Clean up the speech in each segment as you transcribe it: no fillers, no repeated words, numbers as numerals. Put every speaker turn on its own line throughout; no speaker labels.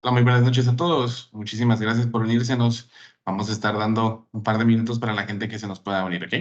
Hola, muy buenas noches a todos. Muchísimas gracias por unirse. Nos vamos a estar dando un par de minutos para la gente que se nos pueda unir, ¿ok?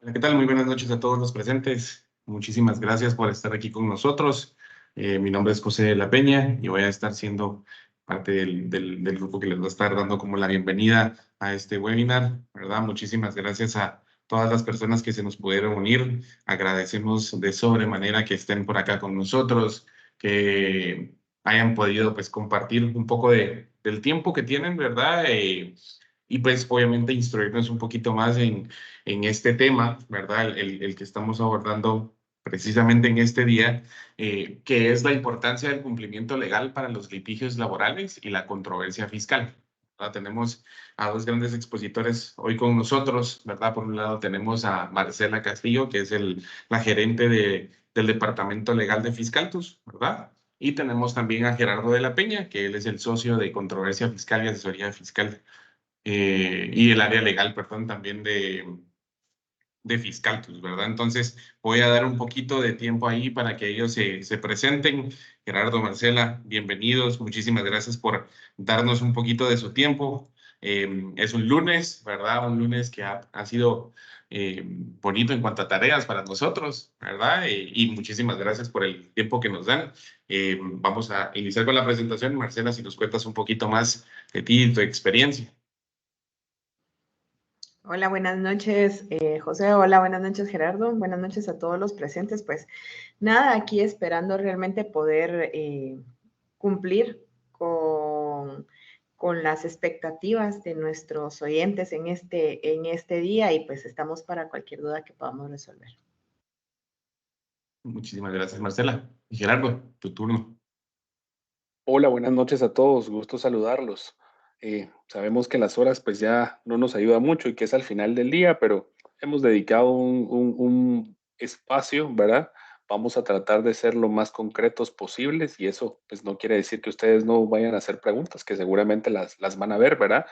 Hola, ¿qué tal? Muy buenas noches a todos los presentes. Muchísimas gracias por estar aquí con nosotros. Mi nombre es José de la Peña y voy a estar siendo parte del grupo que les va a estar dando como la bienvenida a este webinar, ¿verdad? Muchísimas gracias a todas las personas que se nos pudieron unir. Agradecemos de sobremanera que estén por acá con nosotros, que hayan podido pues compartir un poco del tiempo que tienen, ¿verdad? Y pues obviamente instruirnos un poquito más en este tema, ¿verdad? El que estamos abordando precisamente en este día, que es la importancia del cumplimiento legal para los litigios laborales y la controversia fiscal. ¿Verdad? Tenemos a dos grandes expositores hoy con nosotros, ¿verdad? Por un lado tenemos a Marcela Castillo, que es la gerente del Departamento Legal de Fiscaltus, ¿verdad? Y tenemos también a Gerardo de la Peña, que él es el socio de controversia fiscal y asesoría fiscal y el área legal, perdón, también de Fiscaltus, ¿verdad? Entonces voy a dar un poquito de tiempo ahí para que ellos se presenten. Gerardo, Marcela, bienvenidos. Muchísimas gracias por darnos un poquito de su tiempo. Es un lunes, ¿verdad? Un lunes que ha sido bonito en cuanto a tareas para nosotros, ¿verdad? Y muchísimas gracias por el tiempo que nos dan. Vamos a iniciar con la presentación. Marcela, si nos cuentas un poquito más de ti y tu experiencia.
Hola, buenas noches, José. Hola, buenas noches, Gerardo. Buenas noches a todos los presentes. Pues nada, aquí esperando realmente poder cumplir con las expectativas de nuestros oyentes en este día y pues estamos para cualquier duda que podamos resolver.
Muchísimas gracias, Marcela. Y Gerardo, tu turno.
Hola, buenas noches a todos, gusto saludarlos. Sabemos que las horas pues ya no nos ayuda mucho y que es al final del día, pero hemos dedicado un espacio, ¿verdad? Vamos a tratar de ser lo más concretos posibles y eso pues no quiere decir que ustedes no vayan a hacer preguntas, que seguramente las van a ver, ¿verdad?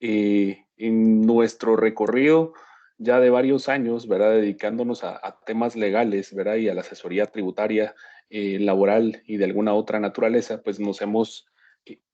En nuestro recorrido ya de varios años, ¿verdad? Dedicándonos a temas legales, ¿verdad? Y a la asesoría tributaria, laboral y de alguna otra naturaleza, pues nos hemos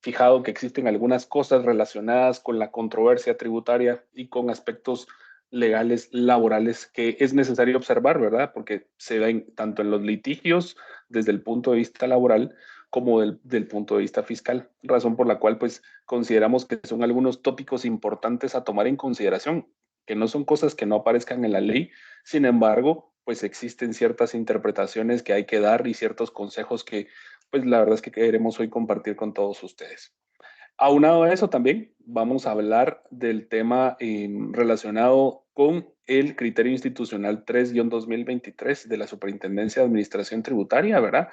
fijado que existen algunas cosas relacionadas con la controversia tributaria y con aspectos legales laborales que es necesario observar, ¿verdad? Porque se ven tanto en los litigios desde el punto de vista laboral como del punto de vista fiscal, razón por la cual pues consideramos que son algunos tópicos importantes a tomar en consideración, que no son cosas que no aparezcan en la ley, sin embargo, pues existen ciertas interpretaciones que hay que dar y ciertos consejos que pues la verdad es que queremos hoy compartir con todos ustedes. Aunado a eso también vamos a hablar del tema relacionado con el criterio institucional 3-2023 de la Superintendencia de Administración Tributaria, ¿verdad?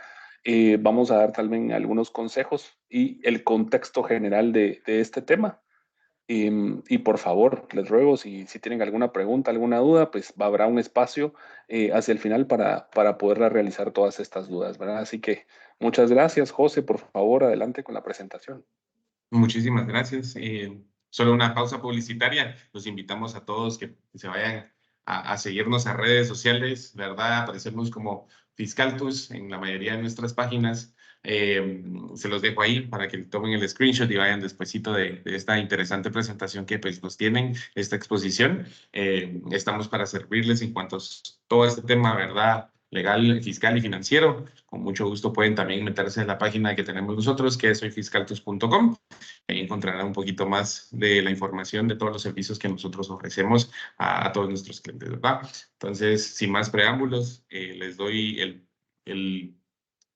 Vamos a dar también algunos consejos y el contexto general de este tema. Y por favor, les ruego, si tienen alguna pregunta, alguna duda, pues habrá un espacio hacia el final para poder realizar todas estas dudas, ¿verdad? Así que muchas gracias, José, por favor, adelante con la presentación.
Muchísimas gracias. Solo una pausa publicitaria. Los invitamos a todos que se vayan a seguirnos a redes sociales, ¿verdad? Aparecemos como Fiscaltus en la mayoría de nuestras páginas. Se los dejo ahí para que tomen el screenshot y vayan despuesito de esta interesante presentación que pues nos tienen, esta exposición. Estamos para servirles en cuanto a todo este tema, ¿verdad? Legal, fiscal y financiero. Con mucho gusto pueden también meterse en la página que tenemos nosotros, que es soyfiscaltus.com. Ahí encontrarán un poquito más de la información de todos los servicios que nosotros ofrecemos a todos nuestros clientes, ¿verdad? Entonces, sin más preámbulos, les doy el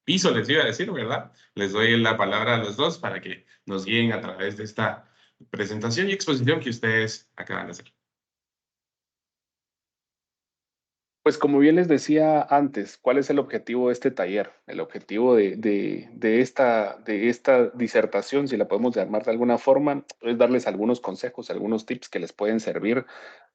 piso, les iba a decir, ¿verdad? Les doy la palabra a los dos para que nos guíen a través de esta presentación y exposición que ustedes acaban de hacer.
Pues como bien les decía antes, ¿cuál es el objetivo de este taller? El objetivo de esta disertación, si la podemos llamar de alguna forma, es darles algunos consejos, algunos tips que les pueden servir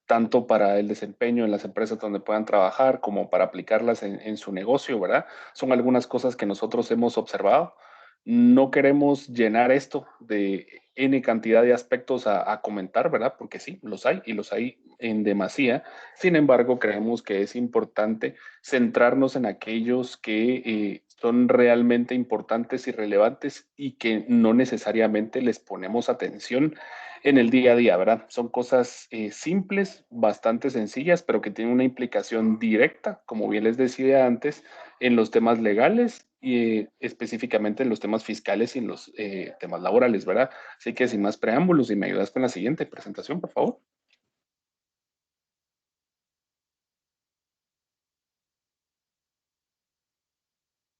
tanto para el desempeño en las empresas donde puedan trabajar como para aplicarlas en su negocio, ¿verdad? Son algunas cosas que nosotros hemos observado. No queremos llenar esto de N cantidad de aspectos a comentar, ¿verdad? Porque sí, los hay y los hay en demasía. Sin embargo, creemos que es importante centrarnos en aquellos que son realmente importantes y relevantes y que no necesariamente les ponemos atención en el día a día, ¿verdad? Son cosas simples, bastante sencillas, pero que tienen una implicación directa, como bien les decía antes, en los temas legales y específicamente en los temas fiscales y en los temas laborales, ¿verdad? Así que sin más preámbulos, si me ayudas con la siguiente presentación, por favor.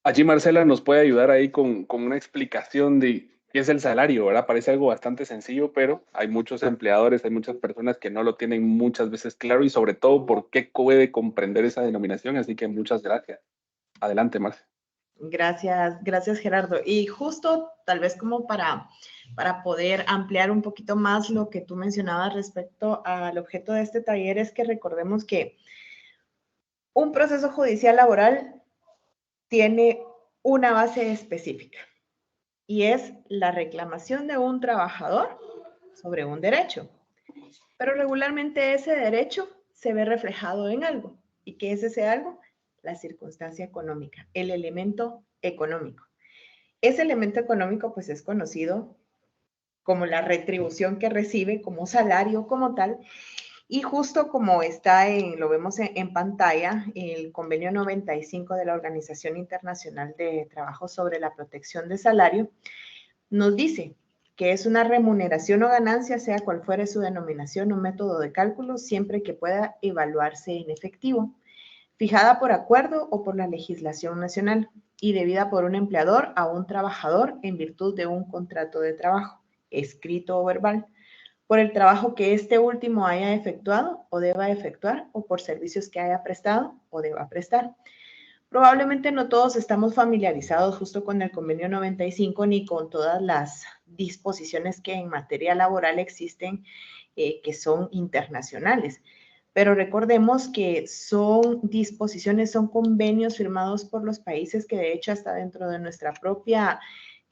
Allí Marcela nos puede ayudar ahí con una explicación de ¿Qué es el salario, verdad? Parece algo bastante sencillo, pero hay muchos empleadores, hay muchas personas que no lo tienen muchas veces claro y sobre todo por qué puede comprender esa denominación. Así que muchas gracias. Adelante, Marce.
Gracias Gerardo. Y justo tal vez como para poder ampliar un poquito más lo que tú mencionabas respecto al objeto de este taller, es que recordemos que un proceso judicial laboral tiene una base específica y es la reclamación de un trabajador sobre un derecho. Pero regularmente ese derecho se ve reflejado en algo. ¿Y qué es ese algo? La circunstancia económica, el elemento económico. Ese elemento económico pues es conocido como la retribución que recibe, como salario como tal, y justo como lo vemos en pantalla, el convenio 95 de la Organización Internacional de Trabajo sobre la Protección de Salario nos dice que es una remuneración o ganancia, sea cual fuere su denominación o método de cálculo, siempre que pueda evaluarse en efectivo, fijada por acuerdo o por la legislación nacional y debida por un empleador a un trabajador en virtud de un contrato de trabajo, escrito o verbal, por el trabajo que este último haya efectuado o deba efectuar o por servicios que haya prestado o deba prestar. Probablemente no todos estamos familiarizados justo con el convenio 95 ni con todas las disposiciones que en materia laboral existen que son internacionales. Pero recordemos que son disposiciones, son convenios firmados por los países que de hecho hasta dentro de nuestra propia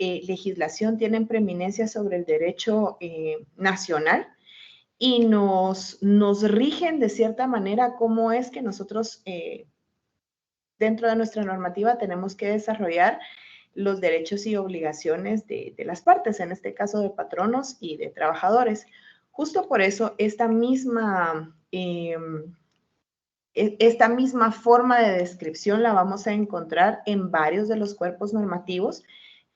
legislación tienen preeminencia sobre el derecho nacional y nos rigen de cierta manera cómo es que nosotros dentro de nuestra normativa tenemos que desarrollar los derechos y obligaciones de las partes, en este caso de patronos y de trabajadores. Justo por eso esta misma forma de descripción la vamos a encontrar en varios de los cuerpos normativos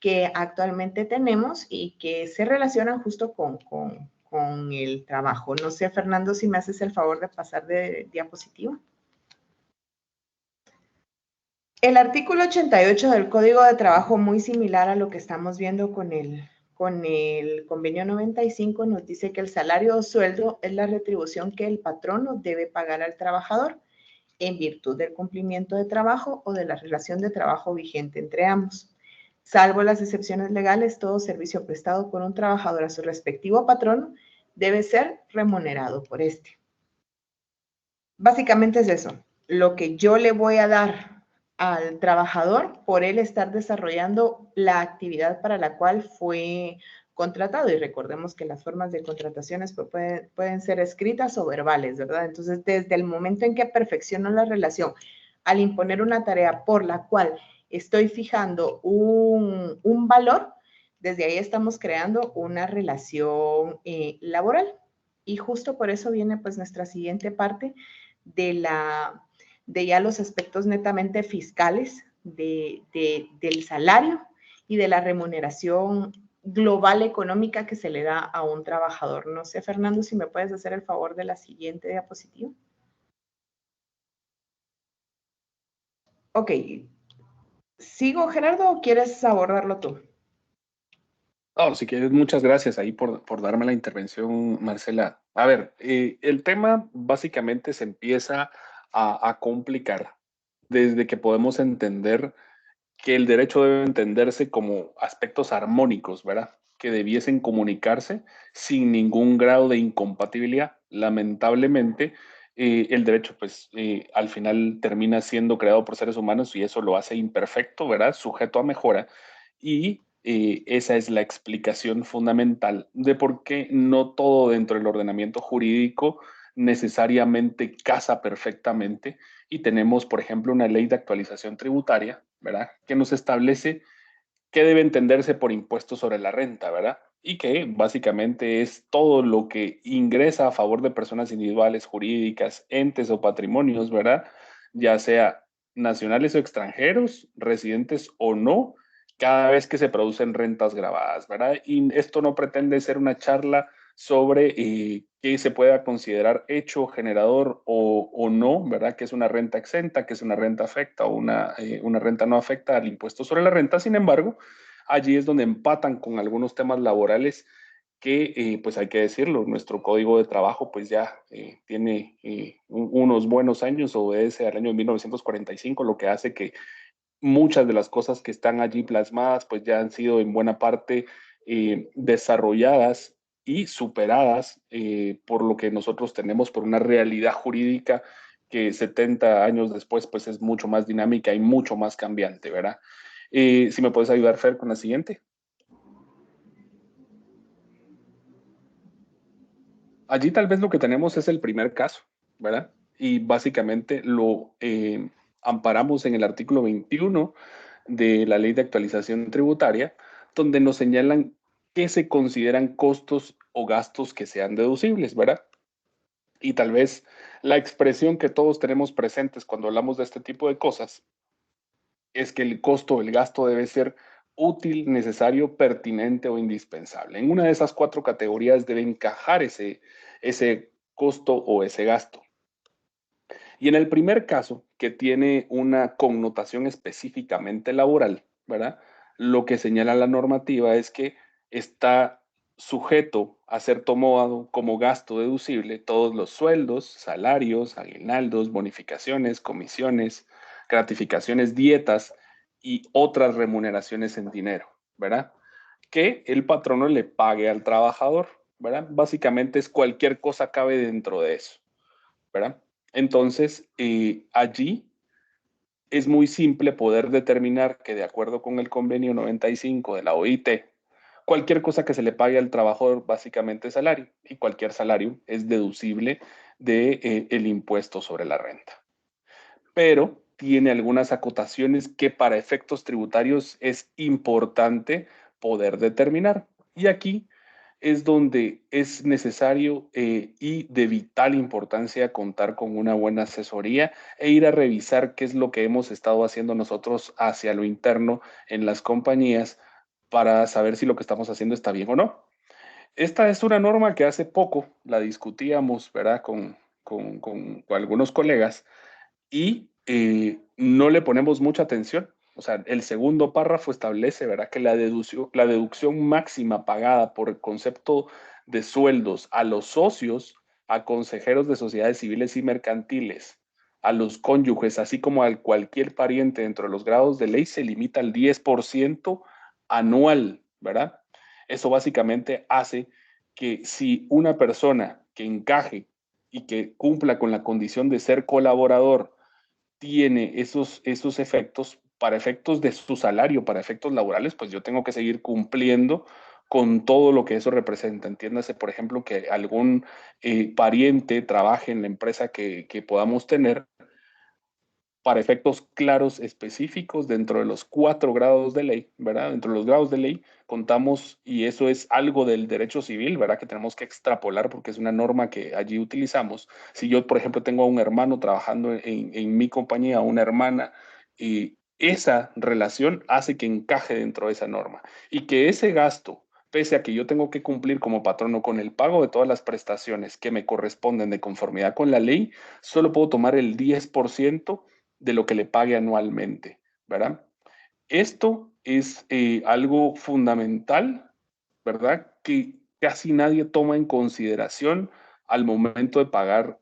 que actualmente tenemos y que se relacionan justo con el trabajo. No sé, Fernando, si me haces el favor de pasar de diapositiva. El artículo 88 del Código de Trabajo, muy similar a lo que estamos viendo con el convenio 95, nos dice que el salario o sueldo es la retribución que el patrono debe pagar al trabajador en virtud del cumplimiento de trabajo o de la relación de trabajo vigente entre ambos. Salvo las excepciones legales, todo servicio prestado por un trabajador a su respectivo patrono debe ser remunerado por este. Básicamente es eso, lo que yo le voy a dar al trabajador por él estar desarrollando la actividad para la cual fue contratado. Y recordemos que las formas de contrataciones pueden ser escritas o verbales, ¿verdad? Entonces, desde el momento en que perfecciono la relación, al imponer una tarea por la cual estoy fijando un valor, desde ahí estamos creando una relación laboral. Y justo por eso viene pues nuestra siguiente parte de ya los aspectos netamente fiscales del salario y de la remuneración global económica que se le da a un trabajador. No sé, Fernando, si me puedes hacer el favor de la siguiente diapositiva. Ok. ¿Sigo, Gerardo, o quieres abordarlo tú?
Oh, si quieres, muchas gracias ahí por darme la intervención, Marcela. A ver, el tema básicamente se empieza a complicar desde que podemos entender que el derecho debe entenderse como aspectos armónicos, ¿verdad? Que debiesen comunicarse sin ningún grado de incompatibilidad. Lamentablemente, el derecho, pues, al final termina siendo creado por seres humanos y eso lo hace imperfecto, ¿verdad? Sujeto a mejora. Y esa es la explicación fundamental de por qué no todo dentro del ordenamiento jurídico necesariamente casa perfectamente y tenemos, por ejemplo, una ley de actualización tributaria, ¿verdad? Que nos establece qué debe entenderse por impuesto sobre la renta, ¿verdad? Y que básicamente es todo lo que ingresa a favor de personas individuales, jurídicas, entes o patrimonios, ¿verdad? Ya sea nacionales o extranjeros, residentes o no, cada vez que se producen rentas grabadas, ¿verdad? Y esto no pretende ser una charla sobre qué se pueda considerar hecho generador o no, ¿verdad? Que es una renta exenta, que es una renta afecta o una renta no afecta al impuesto sobre la renta. Sin embargo, allí es donde empatan con algunos temas laborales que, pues hay que decirlo, nuestro código de trabajo pues ya tiene unos buenos años, obedece al año de 1945, lo que hace que muchas de las cosas que están allí plasmadas pues ya han sido en buena parte desarrolladas y superadas por lo que nosotros tenemos, por una realidad jurídica que 70 años después pues es mucho más dinámica y mucho más cambiante, ¿verdad? Si me puedes ayudar, Fer, con la siguiente. Allí tal vez lo que tenemos es el primer caso, ¿verdad? Y básicamente lo amparamos en el artículo 21 de la Ley de Actualización Tributaria, donde nos señalan qué se consideran costos o gastos que sean deducibles, ¿verdad? Y tal vez la expresión que todos tenemos presentes cuando hablamos de este tipo de cosas es que el costo o el gasto debe ser útil, necesario, pertinente o indispensable. En una de esas cuatro categorías debe encajar ese costo o ese gasto. Y en el primer caso, que tiene una connotación específicamente laboral, ¿verdad? Lo que señala la normativa es que está sujeto a ser tomado como gasto deducible todos los sueldos, salarios, aguinaldos, bonificaciones, comisiones, gratificaciones, dietas y otras remuneraciones en dinero, ¿verdad? Que el patrono le pague al trabajador, ¿verdad? Básicamente es cualquier cosa cabe dentro de eso, ¿verdad? Entonces, allí es muy simple poder determinar que de acuerdo con el convenio 95 de la OIT, cualquier cosa que se le pague al trabajador básicamente es salario y cualquier salario es deducible del impuesto sobre la renta. Pero tiene algunas acotaciones que para efectos tributarios es importante poder determinar. Y aquí es donde es necesario y de vital importancia contar con una buena asesoría e ir a revisar qué es lo que hemos estado haciendo nosotros hacia lo interno en las compañías para saber si lo que estamos haciendo está bien o no. Esta es una norma que hace poco la discutíamos, ¿verdad? Con algunos colegas y no le ponemos mucha atención. O sea, el segundo párrafo establece, ¿verdad?, que la deducción máxima pagada por el concepto de sueldos a los socios, a consejeros de sociedades civiles y mercantiles, a los cónyuges, así como a cualquier pariente dentro de los grados de ley, se limita al 10% anual, ¿verdad? Eso básicamente hace que si una persona que encaje y que cumpla con la condición de ser colaborador tiene esos efectos, para efectos de su salario, para efectos laborales, pues yo tengo que seguir cumpliendo con todo lo que eso representa. Entiéndase, por ejemplo, que algún pariente trabaje en la empresa que podamos tener para efectos claros, específicos, dentro de los 4 grados de ley, ¿verdad? Dentro de los grados de ley contamos, y eso es algo del derecho civil, ¿verdad? Que tenemos que extrapolar porque es una norma que allí utilizamos. Si yo, por ejemplo, tengo a un hermano trabajando en mi compañía, una hermana, y esa relación hace que encaje dentro de esa norma y que ese gasto, pese a que yo tengo que cumplir como patrono con el pago de todas las prestaciones que me corresponden de conformidad con la ley, solo puedo tomar el 10% de lo que le pague anualmente, ¿verdad? Esto es algo fundamental, ¿verdad? Que casi nadie toma en consideración al momento de pagar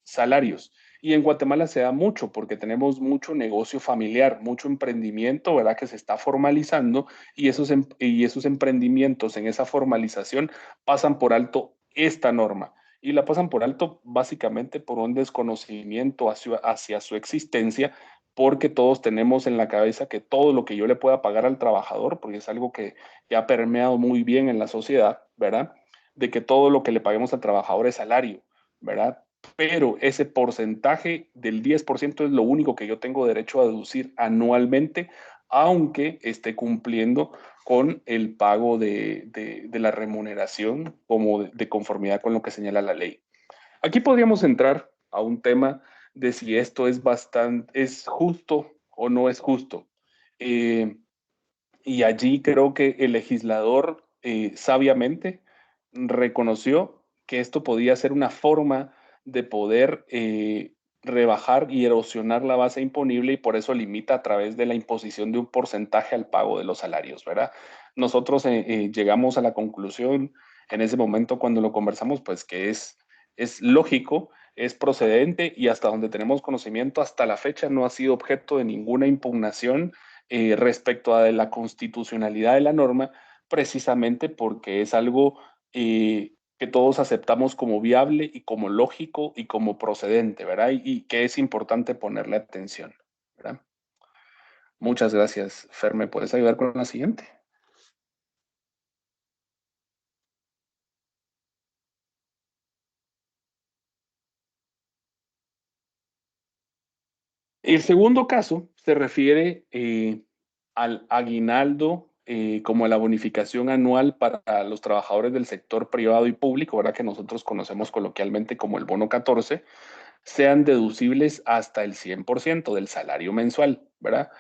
salarios. Y en Guatemala se da mucho porque tenemos mucho negocio familiar, mucho emprendimiento, ¿verdad? Que se está formalizando y esos emprendimientos en esa formalización pasan por alto esta norma. Y la pasan por alto básicamente por un desconocimiento hacia su existencia, porque todos tenemos en la cabeza que todo lo que yo le pueda pagar al trabajador, porque es algo que ha permeado muy bien en la sociedad, ¿verdad? De que todo lo que le paguemos al trabajador es salario, ¿verdad? Pero ese porcentaje del 10% es lo único que yo tengo derecho a deducir anualmente, aunque esté cumpliendo con el pago de la remuneración como de conformidad con lo que señala la ley. Aquí podríamos entrar a un tema de si esto es justo o no es justo. Y allí creo que el legislador sabiamente reconoció que esto podía ser una forma de poder rebajar y erosionar la base imponible y por eso limita a través de la imposición de un porcentaje al pago de los salarios, ¿verdad? Nosotros llegamos a la conclusión en ese momento cuando lo conversamos, pues que es lógico, es procedente y hasta donde tenemos conocimiento, hasta la fecha no ha sido objeto de ninguna impugnación respecto a la constitucionalidad de la norma, precisamente porque es algo que todos aceptamos como viable y como lógico y como procedente, ¿verdad? Y que es importante ponerle atención, ¿verdad? Muchas gracias, Fer. ¿Me puedes ayudar con la siguiente? El segundo caso se refiere al aguinaldo como a la bonificación anual para los trabajadores del sector privado y público, ¿verdad? Que nosotros conocemos coloquialmente como el bono 14, sean deducibles hasta el 100% del salario mensual, ¿verdad?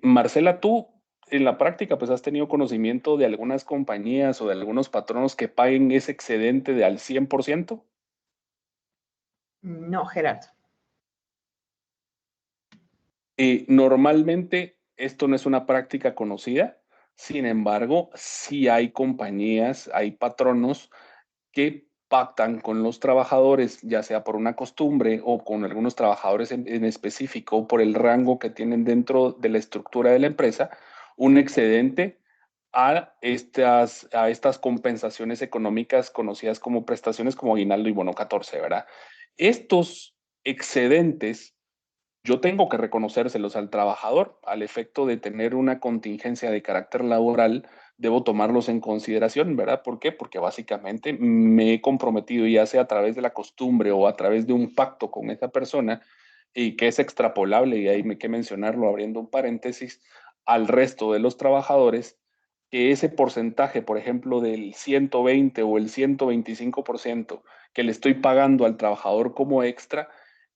Marcela, tú en la práctica pues has tenido conocimiento de algunas compañías o de algunos patronos que paguen ese excedente de al 100%.
No, Gerardo.
Normalmente esto no es una práctica conocida, sin embargo, sí hay compañías, hay patronos que pactan con los trabajadores, ya sea por una costumbre o con algunos trabajadores en específico, por el rango que tienen dentro de la estructura de la empresa, un excedente a estas compensaciones económicas conocidas como prestaciones como aguinaldo y bono 14, ¿verdad? Estos excedentes yo tengo que reconocérselos al trabajador al efecto de tener una contingencia de carácter laboral, debo tomarlos en consideración, ¿verdad? ¿Por qué? Porque básicamente me he comprometido, ya sea a través de la costumbre o a través de un pacto con esa persona, y que es extrapolable, y hay que mencionarlo abriendo un paréntesis, al resto de los trabajadores, que ese porcentaje, por ejemplo, del 120 o el 125% que le estoy pagando al trabajador como extra,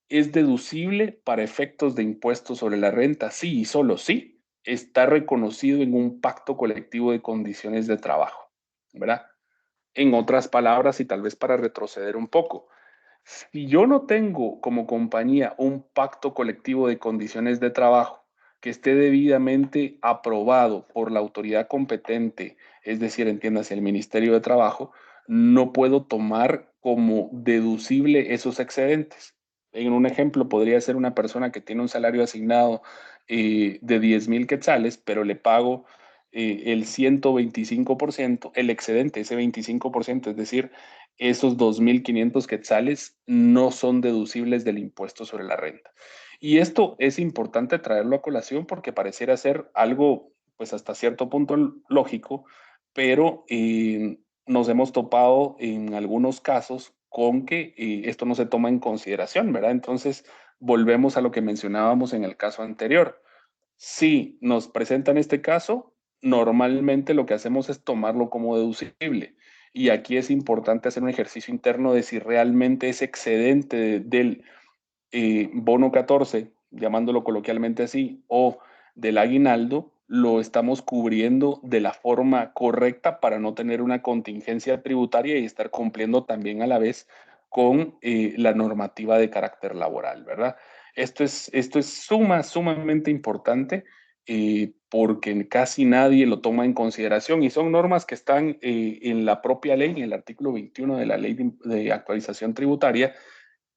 es deducible para efectos de impuestos sobre la renta, sí y solo sí, está reconocido en un pacto colectivo de condiciones de trabajo, ¿verdad? En otras palabras, y tal vez para retroceder un poco, si yo no tengo como compañía un pacto colectivo de condiciones de trabajo que esté debidamente aprobado por la autoridad competente, es decir, entiéndase el Ministerio de Trabajo, no puedo tomar como deducible esos excedentes. En un ejemplo, podría ser una persona que tiene un salario asignado de 10,000 quetzales, pero le pago el 125%, el excedente, ese 25%, es decir, esos 2,500 quetzales no son deducibles del impuesto sobre la renta. Y esto es importante traerlo a colación porque pareciera ser algo, pues hasta cierto punto lógico, pero nos hemos topado en algunos casos con que esto no se toma en consideración, ¿verdad? Entonces, volvemos a lo que mencionábamos en el caso anterior. Si nos presentan este caso, normalmente lo que hacemos es tomarlo como deducible. Y aquí es importante hacer un ejercicio interno de si realmente ese excedente del bono 14, llamándolo coloquialmente así, o del aguinaldo, lo estamos cubriendo de la forma correcta para no tener una contingencia tributaria y estar cumpliendo también a la vez con la normativa de carácter laboral, ¿verdad? Esto es sumamente importante porque casi nadie lo toma en consideración y son normas que están en la propia ley, en el artículo 21 de la ley de actualización tributaria,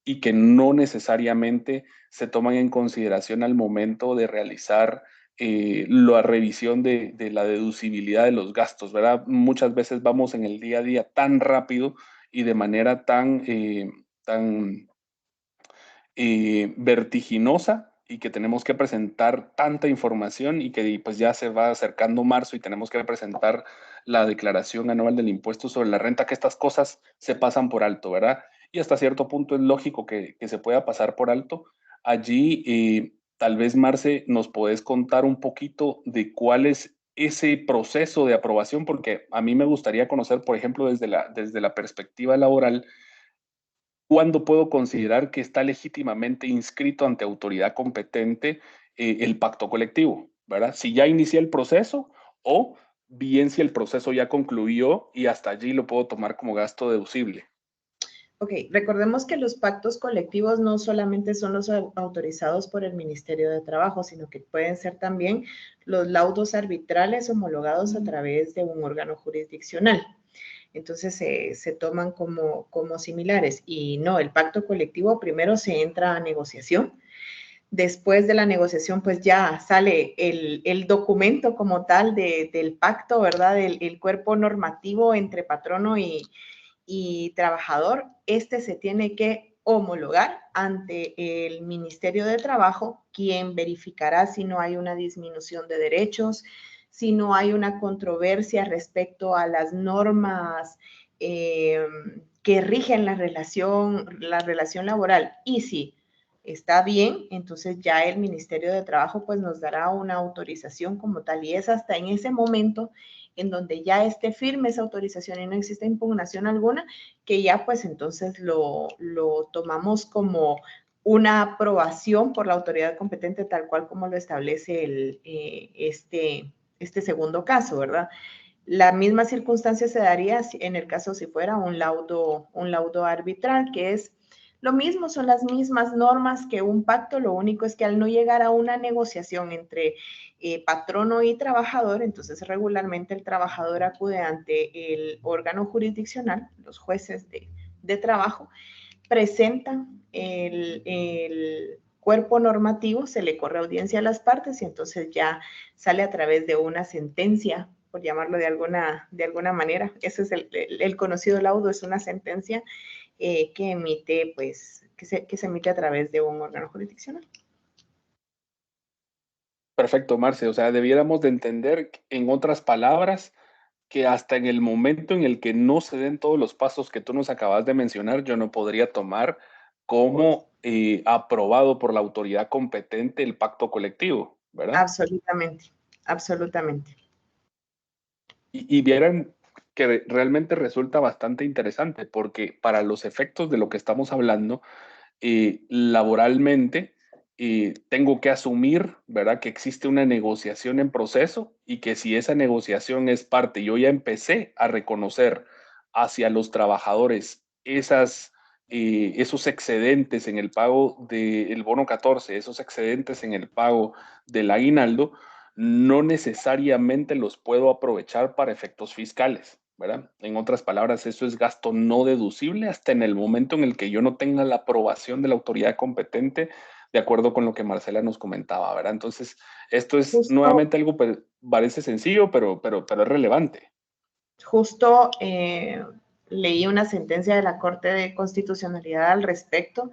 y que no necesariamente se toman en consideración al momento de realizar la revisión de la deducibilidad de los gastos, ¿verdad? Muchas veces vamos en el día a día tan rápido y de manera tan vertiginosa y que tenemos que presentar tanta información y que pues ya se va acercando marzo y tenemos que presentar la declaración anual del impuesto sobre la renta, que estas cosas se pasan por alto, ¿verdad? Y hasta cierto punto es lógico que se pueda pasar por alto. Allí, tal vez, Marce, nos podés contar un poquito de cuál es ese proceso de aprobación, porque a mí me gustaría conocer, por ejemplo, desde la perspectiva laboral, ¿cuándo puedo considerar que está legítimamente inscrito ante autoridad competente el pacto colectivo? ¿Verdad? Si ya inicié el proceso o bien si el proceso ya concluyó y hasta allí lo puedo tomar como gasto deducible.
Ok, recordemos que los pactos colectivos no solamente son los autorizados por el Ministerio de Trabajo, sino que pueden ser también los laudos arbitrales homologados a través de un órgano jurisdiccional. Entonces se toman como similares. Y no, el pacto colectivo primero se entra a negociación. Después de la negociación, pues ya sale el documento como tal del pacto, ¿verdad? El cuerpo normativo entre patrono y trabajador. Este se tiene que homologar ante el Ministerio de Trabajo, quien verificará si no hay una disminución de derechos, si no hay una controversia respecto a las normas que rigen la relación laboral. Y si está bien, entonces ya el Ministerio de Trabajo pues nos dará una autorización como tal, y es hasta en ese momento en donde ya esté firme esa autorización y no existe impugnación alguna, que ya pues entonces lo tomamos como una aprobación por la autoridad competente, tal cual como lo establece este segundo caso, ¿verdad? La misma circunstancia se daría en el caso si fuera un laudo arbitral, que es lo mismo, son las mismas normas que un pacto, lo único es que al no llegar a una negociación entre patrono y trabajador, entonces regularmente el trabajador acude ante el órgano jurisdiccional, los jueces de trabajo, presentan el cuerpo normativo, se le corre audiencia a las partes y entonces ya sale a través de una sentencia, por llamarlo de alguna manera. Ese es el conocido laudo, es una sentencia que emite, pues, que se emite a través de un órgano jurisdiccional.
Perfecto, Marce. O sea, debiéramos de entender, en otras palabras, que hasta en el momento en el que no se den todos los pasos que tú nos acabas de mencionar, yo no podría tomar como aprobado por la autoridad competente el pacto colectivo, ¿verdad?
Absolutamente, absolutamente.
Y vieran que realmente resulta bastante interesante porque para los efectos de lo que estamos hablando, laboralmente, tengo que asumir, ¿verdad?, que existe una negociación en proceso y que si esa negociación es parte, yo ya empecé a reconocer hacia los trabajadores esos excedentes en el pago del bono 14, esos excedentes en el pago del aguinaldo, no necesariamente los puedo aprovechar para efectos fiscales, ¿verdad? En otras palabras, eso es gasto no deducible hasta en el momento en el que yo no tenga la aprobación de la autoridad competente, de acuerdo con lo que Marcela nos comentaba, ¿verdad? Entonces, esto es
Justo,
nuevamente algo que parece sencillo, pero es relevante.
justo leí una sentencia de la Corte de Constitucionalidad al respecto,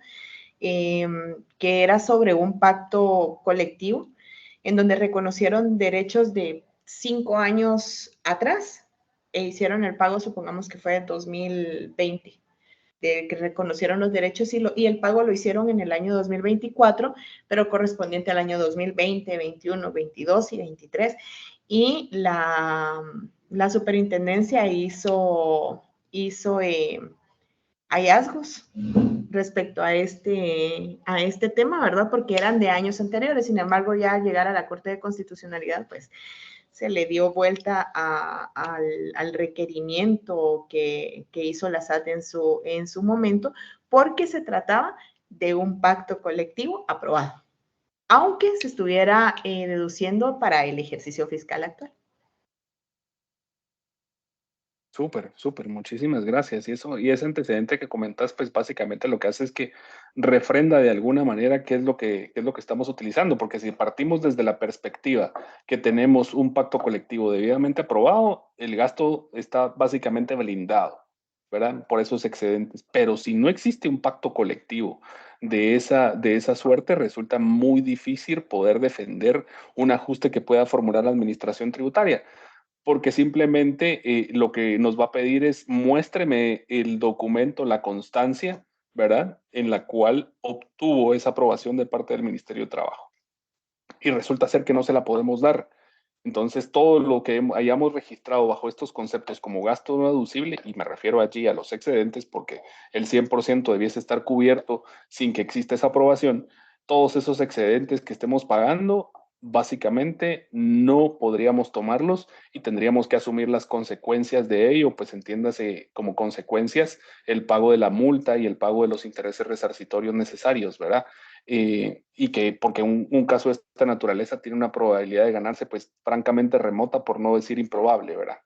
que era sobre un pacto colectivo, en donde reconocieron derechos de 5 años atrás e hicieron el pago, supongamos que fue en 2020, que reconocieron los derechos y el pago lo hicieron en el año 2024, pero correspondiente al año 2020, 21, 22 y 23. Y la superintendencia hizo hallazgos respecto a este tema, ¿verdad? Porque eran de años anteriores. Sin embargo, ya al llegar a la Corte de Constitucionalidad, pues se le dio vuelta al requerimiento que hizo la SAT en su momento, porque se trataba de un pacto colectivo aprobado, aunque se estuviera deduciendo para el ejercicio fiscal actual.
Súper, súper, muchísimas gracias. Y ese antecedente que comentas, pues básicamente lo que hace es que refrenda de alguna manera qué es lo que estamos utilizando, porque si partimos desde la perspectiva que tenemos un pacto colectivo debidamente aprobado, el gasto está básicamente blindado, ¿verdad? Por esos excedentes. Pero si no existe un pacto colectivo de esa suerte, resulta muy difícil poder defender un ajuste que pueda formular la administración tributaria, porque simplemente lo que nos va a pedir es muéstreme el documento, la constancia, ¿verdad?, en la cual obtuvo esa aprobación de parte del Ministerio de Trabajo. Y resulta ser que no se la podemos dar. Entonces, todo lo que hayamos registrado bajo estos conceptos como gasto no deducible, y me refiero allí a los excedentes, porque el 100% debiese estar cubierto sin que exista esa aprobación, todos esos excedentes que estemos pagando básicamente no podríamos tomarlos y tendríamos que asumir las consecuencias de ello, pues entiéndase como consecuencias el pago de la multa y el pago de los intereses resarcitorios necesarios, ¿verdad? Y que porque un caso de esta naturaleza tiene una probabilidad de ganarse, pues francamente remota, por no decir improbable, ¿verdad?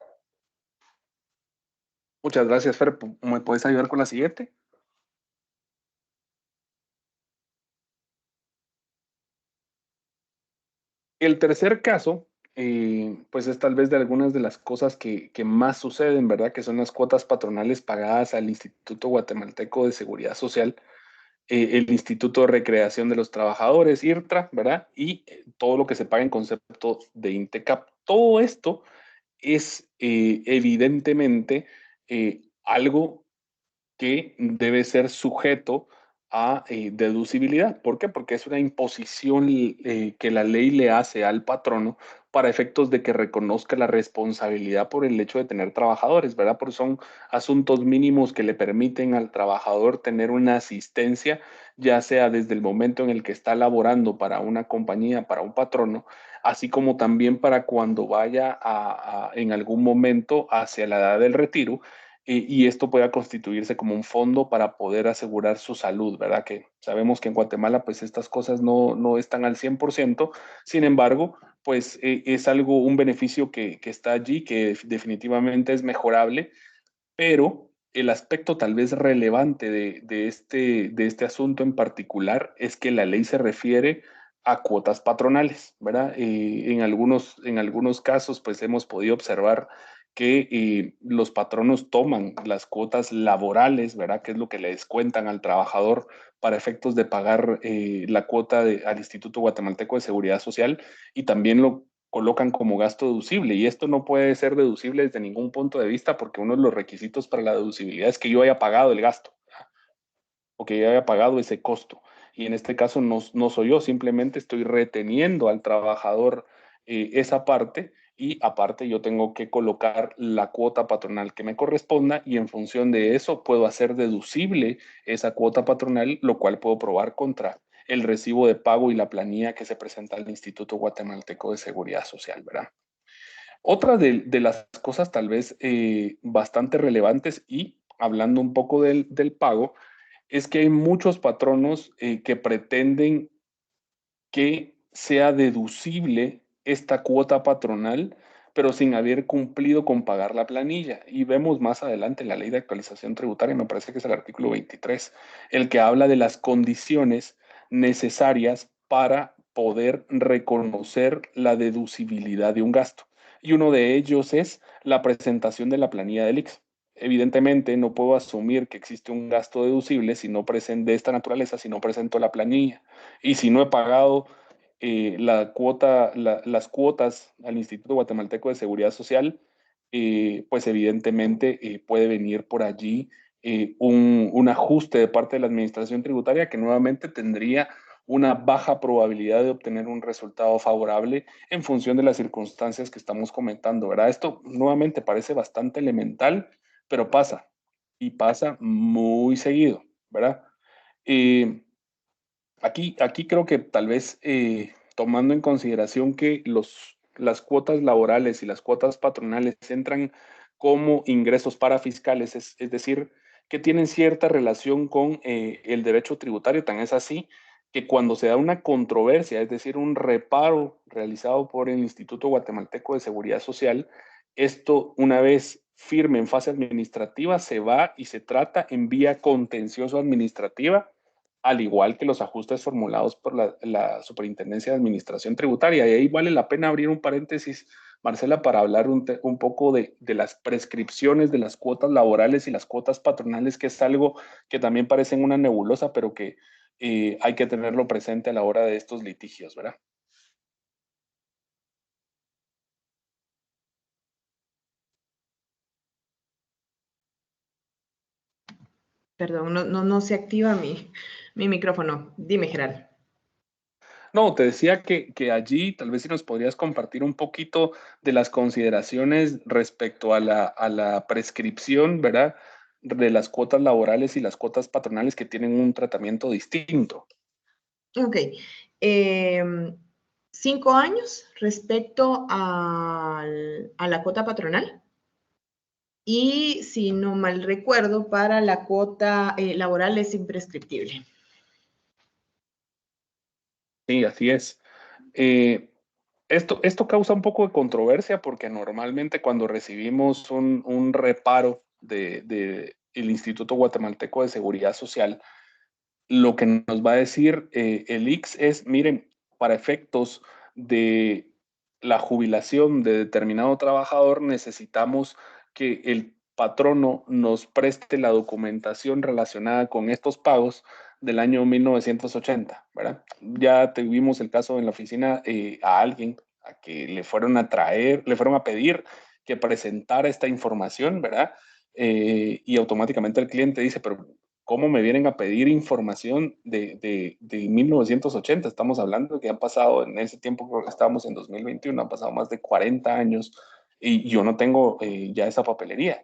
Muchas gracias, Fer. ¿Me puedes ayudar con la siguiente? El tercer caso, pues es tal vez de algunas de las cosas que más suceden, ¿verdad? Que son las cuotas patronales pagadas al Instituto Guatemalteco de Seguridad Social, el Instituto de Recreación de los Trabajadores, IRTRA, ¿verdad? Y todo lo que se paga en concepto de INTECAP. Todo esto es evidentemente algo que debe ser sujeto a deducibilidad. ¿Por qué? Porque es una imposición que la ley le hace al patrono para efectos de que reconozca la responsabilidad por el hecho de tener trabajadores, ¿verdad? Porque son asuntos mínimos que le permiten al trabajador tener una asistencia, ya sea desde el momento en el que está laborando para una compañía, para un patrono, así como también para cuando vaya en algún momento hacia la edad del retiro y esto pueda constituirse como un fondo para poder asegurar su salud, ¿verdad? Que sabemos que en Guatemala pues estas cosas no están al 100%, sin embargo, pues es algo, un beneficio que está allí, que definitivamente es mejorable, pero el aspecto tal vez relevante de este asunto en particular es que la ley se refiere a cuotas patronales, ¿verdad? En algunos casos, pues hemos podido observar que los patronos toman las cuotas laborales, ¿verdad? Que es lo que le descuentan al trabajador para efectos de pagar la cuota al Instituto Guatemalteco de Seguridad Social y también lo colocan como gasto deducible y esto no puede ser deducible desde ningún punto de vista porque uno de los requisitos para la deducibilidad es que yo haya pagado el gasto o que yo haya pagado ese costo. Y en este caso no soy yo, simplemente estoy reteniendo al trabajador esa parte y aparte yo tengo que colocar la cuota patronal que me corresponda y en función de eso puedo hacer deducible esa cuota patronal, lo cual puedo probar contra el recibo de pago y la planilla que se presenta al Instituto Guatemalteco de Seguridad Social, ¿verdad? Otra de las cosas tal vez bastante relevantes y hablando un poco del pago, es que hay muchos patronos que pretenden que sea deducible esta cuota patronal, pero sin haber cumplido con pagar la planilla. Y vemos más adelante la ley de actualización tributaria, me parece que es el artículo 23, el que habla de las condiciones necesarias para poder reconocer la deducibilidad de un gasto. Y uno de ellos es la presentación de la planilla del IX. Evidentemente, no puedo asumir que existe un gasto deducible si no de esta naturaleza si no presento la planilla. Y si no he pagado las cuotas al Instituto Guatemalteco de Seguridad Social, pues evidentemente puede venir por allí un ajuste de parte de la Administración Tributaria que nuevamente tendría una baja probabilidad de obtener un resultado favorable en función de las circunstancias que estamos comentando, ¿verdad? Esto nuevamente parece bastante elemental, pero pasa y pasa muy seguido, ¿verdad? Eh, aquí creo que tal vez tomando en consideración que las cuotas laborales y las cuotas patronales entran como ingresos parafiscales, es decir, que tienen cierta relación con el derecho tributario, tan es así que cuando se da una controversia, es decir, un reparo realizado por el Instituto Guatemalteco de Seguridad Social, esto una vez firme en fase administrativa se va y se trata en vía contencioso administrativa al igual que los ajustes formulados por la Superintendencia de Administración Tributaria. Y ahí vale la pena abrir un paréntesis, Marcela, para hablar un poco de las prescripciones de las cuotas laborales y las cuotas patronales, que es algo que también parecen una nebulosa, pero que hay que tenerlo presente a la hora de estos litigios, ¿verdad?
Perdón, no se activa mi micrófono. Dime, Gerardo.
No, te decía que allí tal vez si nos podrías compartir un poquito de las consideraciones respecto a la prescripción, ¿verdad? De las cuotas laborales y las cuotas patronales que tienen un tratamiento distinto.
Ok. 5 años respecto a la cuota patronal. Y si no mal recuerdo, para la cuota laboral es imprescriptible.
Sí, así es. Esto causa un poco de controversia porque normalmente cuando recibimos un reparo del Instituto Guatemalteco de Seguridad Social, lo que nos va a decir el ICS es, miren, para efectos de la jubilación de determinado trabajador, necesitamos que el patrono nos preste la documentación relacionada con estos pagos del año 1980, ¿verdad? Ya tuvimos el caso en la oficina a alguien a que le fueron a traer, le fueron a pedir que presentara esta información, ¿verdad? Y automáticamente el cliente dice, pero ¿cómo me vienen a pedir información de 1980? Estamos hablando que han pasado, en ese tiempo creo que estábamos en 2021, han pasado más de 40 años y yo no tengo ya esa papelería.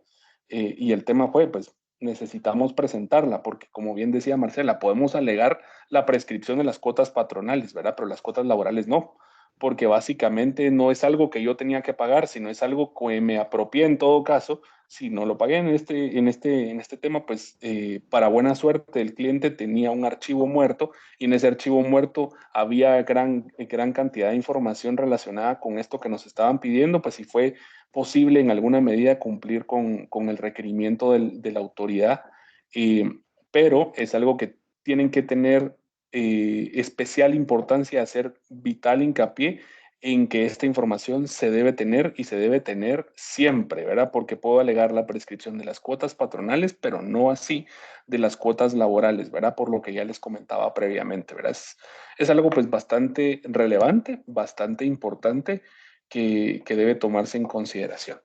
Y el tema fue, pues necesitamos presentarla porque, como bien decía Marcela, podemos alegar la prescripción de las cuotas patronales, ¿verdad? Pero las cuotas laborales no, porque básicamente no es algo que yo tenía que pagar, sino es algo que me apropié en todo caso. Si no lo pagué en este tema, pues para buena suerte el cliente tenía un archivo muerto y en ese archivo muerto había gran cantidad de información relacionada con esto que nos estaban pidiendo, pues si fue posible en alguna medida cumplir con el requerimiento de la autoridad, eh, pero es algo que tienen que tener especial importancia, hacer vital hincapié en que esta información se debe tener y se debe tener siempre, ¿verdad? Porque puedo alegar la prescripción de las cuotas patronales, pero no así de las cuotas laborales, ¿verdad? Por lo que ya les comentaba previamente, ¿verdad? Es algo pues bastante relevante, bastante importante que debe tomarse en consideración.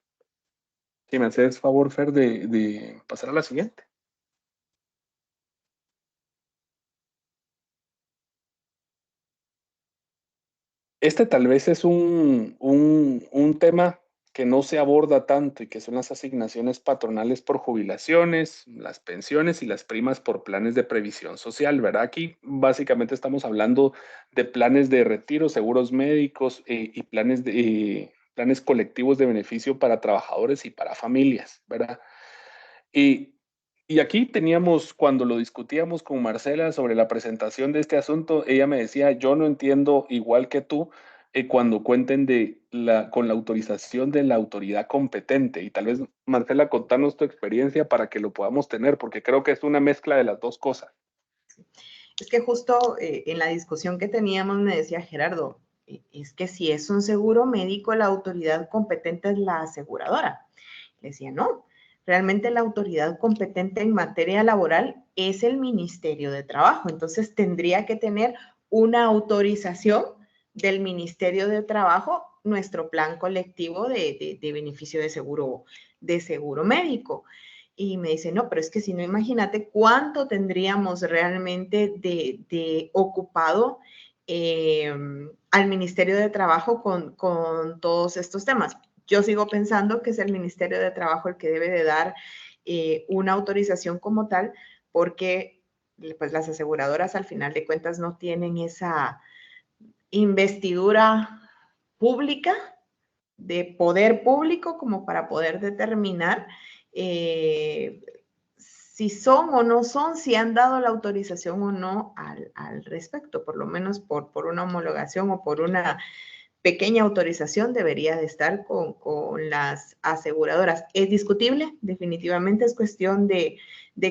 Si me haces favor, Fer, de pasar a la siguiente. Este tal vez es un tema que no se aborda tanto y que son las asignaciones patronales por jubilaciones, las pensiones y las primas por planes de previsión social, ¿verdad? Aquí básicamente estamos hablando de planes de retiro, seguros médicos y planes colectivos de beneficio para trabajadores y para familias, ¿verdad? Y, y aquí teníamos, cuando lo discutíamos con Marcela sobre la presentación de este asunto, ella me decía, yo no entiendo igual que tú cuando cuenten con la autorización de la autoridad competente. Y tal vez, Marcela, contanos tu experiencia para que lo podamos tener, porque creo que es una mezcla de las dos cosas.
Es que justo en la discusión que teníamos me decía Gerardo, es que si es un seguro médico, la autoridad competente es la aseguradora. Le decía, no, realmente la autoridad competente en materia laboral es el Ministerio de Trabajo. Entonces tendría que tener una autorización del Ministerio de Trabajo nuestro plan colectivo de beneficio de seguro médico. Y me dice, no, pero es que si no, imagínate cuánto tendríamos realmente de ocupado al Ministerio de Trabajo con todos estos temas. Yo sigo pensando que es el Ministerio de Trabajo el que debe de dar una autorización como tal, porque pues las aseguradoras al final de cuentas no tienen esa investidura pública de poder público como para poder determinar si son o no son, si han dado la autorización o no al respecto, por lo menos por una homologación o por una pequeña autorización debería de estar con las aseguradoras. ¿Es discutible? Definitivamente es cuestión de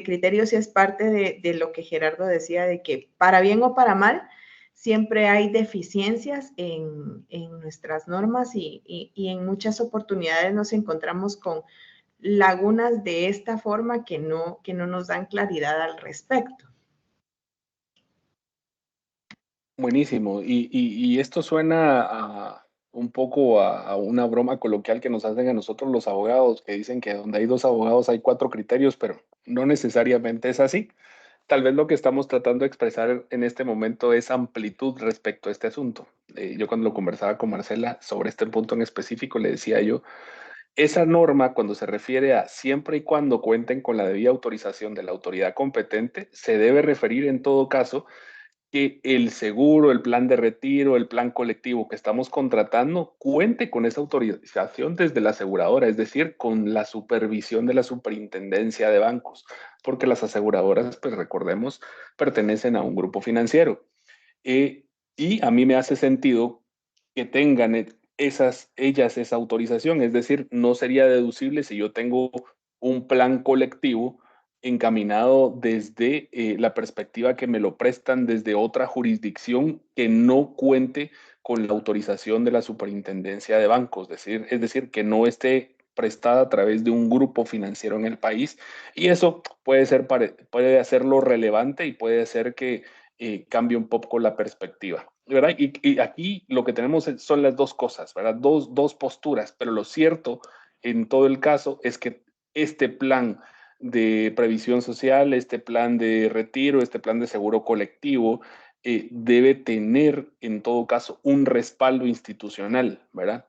criterios y es parte de lo que Gerardo decía, de que para bien o para mal, siempre hay deficiencias en nuestras normas y en muchas oportunidades nos encontramos con lagunas de esta forma que no nos dan claridad al respecto.
Buenísimo. Y esto suena un poco a una broma coloquial que nos hacen a nosotros los abogados, que dicen que donde hay dos abogados hay cuatro criterios, pero no necesariamente es así. Tal vez lo que estamos tratando de expresar en este momento es amplitud respecto a este asunto. Yo cuando lo conversaba con Marcela sobre este punto en específico, le decía yo, esa norma cuando se refiere a siempre y cuando cuenten con la debida autorización de la autoridad competente, se debe referir en todo caso que el seguro, el plan de retiro, el plan colectivo que estamos contratando cuente con esa autorización desde la aseguradora, es decir, con la supervisión de la superintendencia de bancos, porque las aseguradoras, pues recordemos, pertenecen a un grupo financiero. Y a mí me hace sentido que tengan ellas esa autorización, es decir, no sería deducible si yo tengo un plan colectivo encaminado desde la perspectiva que me lo prestan desde otra jurisdicción que no cuente con la autorización de la superintendencia de bancos, es decir, que no esté prestada a través de un grupo financiero en el país. Y eso puede hacerlo relevante y puede hacer que cambie un poco la perspectiva, ¿verdad? Y aquí lo que tenemos son las dos cosas, ¿verdad? Dos posturas, pero lo cierto en todo el caso es que este plan de previsión social, este plan de retiro, este plan de seguro colectivo, debe tener en todo caso un respaldo institucional, ¿verdad?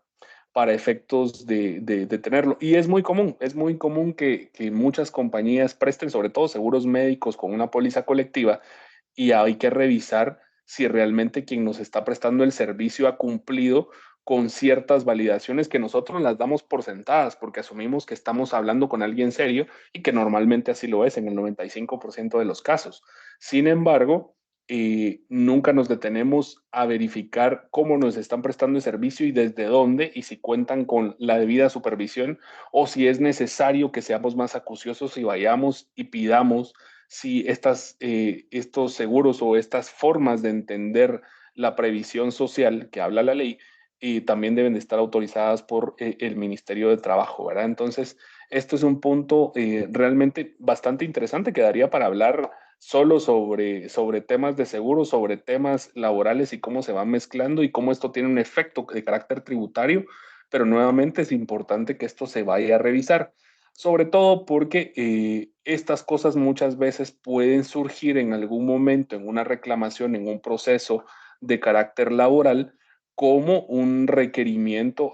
Para efectos de tenerlo. Y es muy común que muchas compañías presten, sobre todo seguros médicos con una póliza colectiva, y hay que revisar si realmente quien nos está prestando el servicio ha cumplido con ciertas validaciones que nosotros las damos por sentadas, porque asumimos que estamos hablando con alguien serio y que normalmente así lo es en el 95% de los casos. Sin embargo, nunca nos detenemos a verificar cómo nos están prestando el servicio y desde dónde, y si cuentan con la debida supervisión, o si es necesario que seamos más acuciosos y vayamos y pidamos si estos seguros o estas formas de entender la previsión social que habla la ley también deben de estar autorizadas por el Ministerio de Trabajo, ¿verdad? Entonces, esto es un punto realmente bastante interesante que daría para hablar solo sobre temas de seguro, sobre temas laborales y cómo se van mezclando y cómo esto tiene un efecto de carácter tributario, pero nuevamente es importante que esto se vaya a revisar, sobre todo porque estas cosas muchas veces pueden surgir en algún momento en una reclamación, en un proceso de carácter laboral, como un requerimiento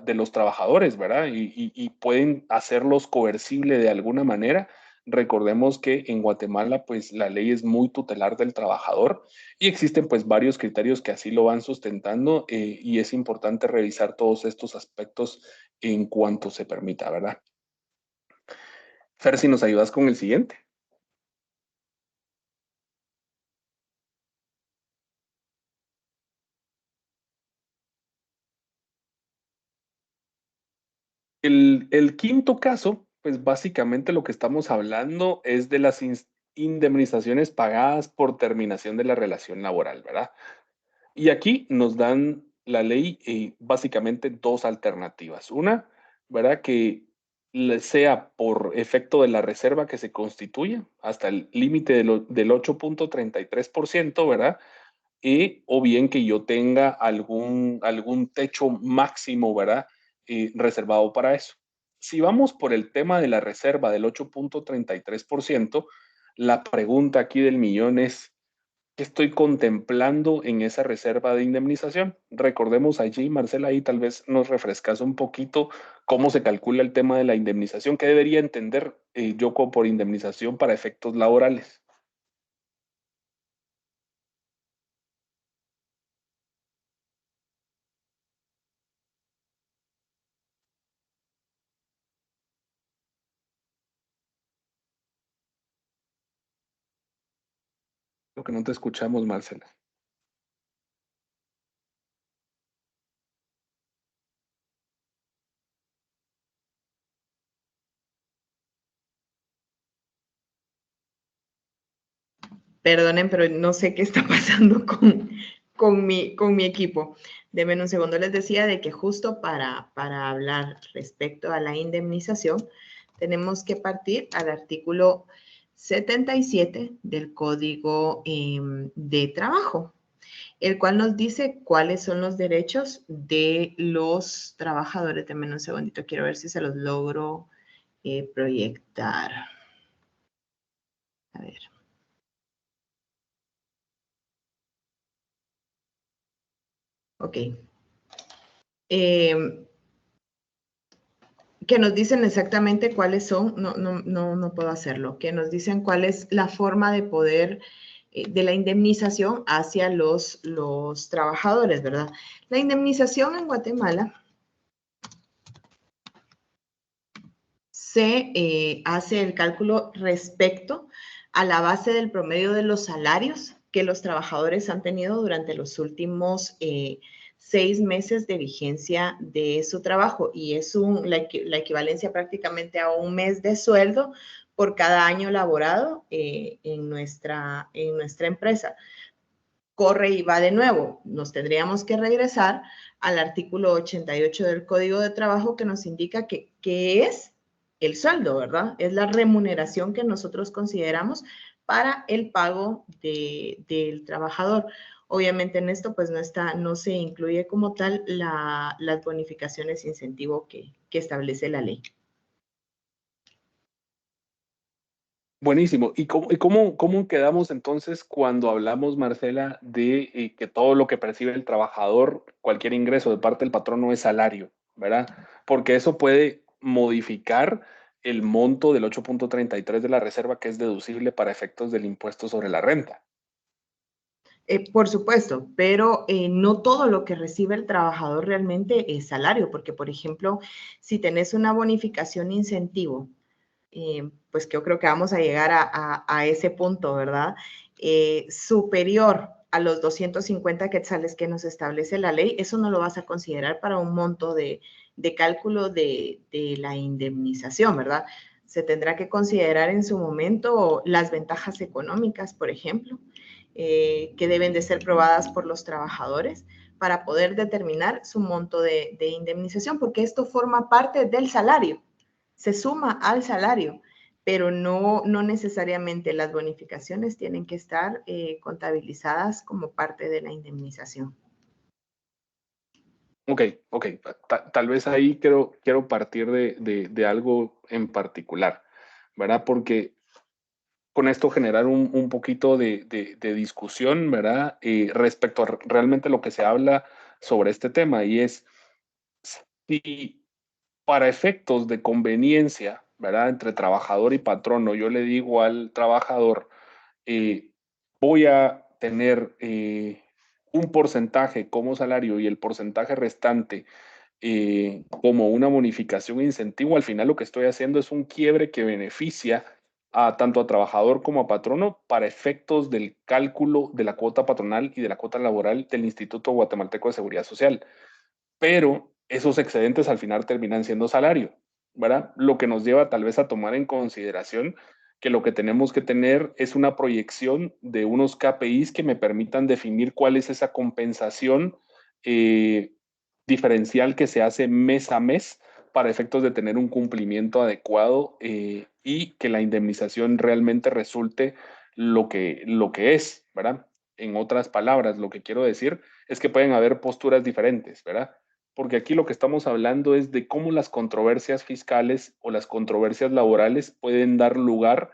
de los trabajadores, ¿verdad? Y pueden hacerlos coercible de alguna manera. Recordemos que en Guatemala, pues la ley es muy tutelar del trabajador y existen pues varios criterios que así lo van sustentando y es importante revisar todos estos aspectos en cuanto se permita, ¿verdad? Fer, si nos ayudas con el siguiente. El quinto caso, pues básicamente lo que estamos hablando es de las indemnizaciones pagadas por terminación de la relación laboral, ¿verdad? Y aquí nos dan la ley básicamente dos alternativas. Una, ¿verdad? Que sea por efecto de la reserva que se constituye hasta el límite del 8.33%, ¿verdad? O bien que yo tenga algún techo máximo, ¿verdad? Reservado para eso. Si vamos por el tema de la reserva del 8.33%, la pregunta aquí del millón es, ¿qué estoy contemplando en esa reserva de indemnización? Recordemos allí, Marcela, ahí tal vez nos refrescas un poquito cómo se calcula el tema de la indemnización, qué debería entender yo por indemnización para efectos laborales. Lo que no te escuchamos, Marcela.
Perdonen, pero no sé qué está pasando con mi equipo. Denme un segundo. Les decía de que justo para hablar respecto a la indemnización, tenemos que partir al artículo 77 del Código de Trabajo, el cual nos dice cuáles son los derechos de los trabajadores. Denme un segundito, quiero ver si se los logro proyectar. A ver. Ok. Que nos dicen exactamente cuáles son, no puedo hacerlo, que nos dicen cuál es la forma de poder de la indemnización hacia los trabajadores, ¿verdad? La indemnización en Guatemala se hace el cálculo respecto a la base del promedio de los salarios que los trabajadores han tenido durante los últimos 6 meses de vigencia de su trabajo, y es la equivalencia prácticamente a un mes de sueldo por cada año laborado en nuestra empresa. Corre y va de nuevo. Nos tendríamos que regresar al artículo 88 del Código de Trabajo, que nos indica que es el sueldo, ¿verdad? Es la remuneración que nosotros consideramos para el pago del trabajador. Obviamente en esto pues no se incluye como tal las bonificaciones e incentivo que establece la ley.
Buenísimo. ¿Y cómo quedamos entonces cuando hablamos, Marcela, de que todo lo que percibe el trabajador, cualquier ingreso de parte del patrón no es salario, ¿verdad? Porque eso puede modificar el monto del 8.33 de la reserva, que es deducible para efectos del impuesto sobre la renta.
Por supuesto, pero no todo lo que recibe el trabajador realmente es salario, porque, por ejemplo, si tenés una bonificación incentivo, pues yo creo que vamos a llegar a ese punto, ¿verdad? Superior a los 250 quetzales que nos establece la ley, eso no lo vas a considerar para un monto de cálculo de la indemnización, ¿verdad? Se tendrá que considerar en su momento las ventajas económicas, por ejemplo, que deben de ser probadas por los trabajadores para poder determinar su monto de indemnización, porque esto forma parte del salario, se suma al salario, pero no necesariamente las bonificaciones tienen que estar contabilizadas como parte de la indemnización.
Ok. Tal vez ahí quiero partir de algo en particular, ¿verdad? Porque con esto generar un poquito de discusión, ¿verdad? Respecto a realmente lo que se habla sobre este tema, y es si para efectos de conveniencia, ¿verdad? Entre trabajador y patrono, yo le digo al trabajador, voy a tener un porcentaje como salario y el porcentaje restante como una bonificación e incentivo. Al final lo que estoy haciendo es un quiebre que beneficia tanto a trabajador como a patrono para efectos del cálculo de la cuota patronal y de la cuota laboral del Instituto Guatemalteco de Seguridad Social. Pero esos excedentes al final terminan siendo salario, ¿verdad? Lo que nos lleva tal vez a tomar en consideración que lo que tenemos que tener es una proyección de unos KPIs que me permitan definir cuál es esa compensación diferencial que se hace mes a mes para efectos de tener un cumplimiento adecuado y que la indemnización realmente resulte lo que es, ¿verdad? En otras palabras, lo que quiero decir es que pueden haber posturas diferentes, ¿verdad? Porque aquí lo que estamos hablando es de cómo las controversias fiscales o las controversias laborales pueden dar lugar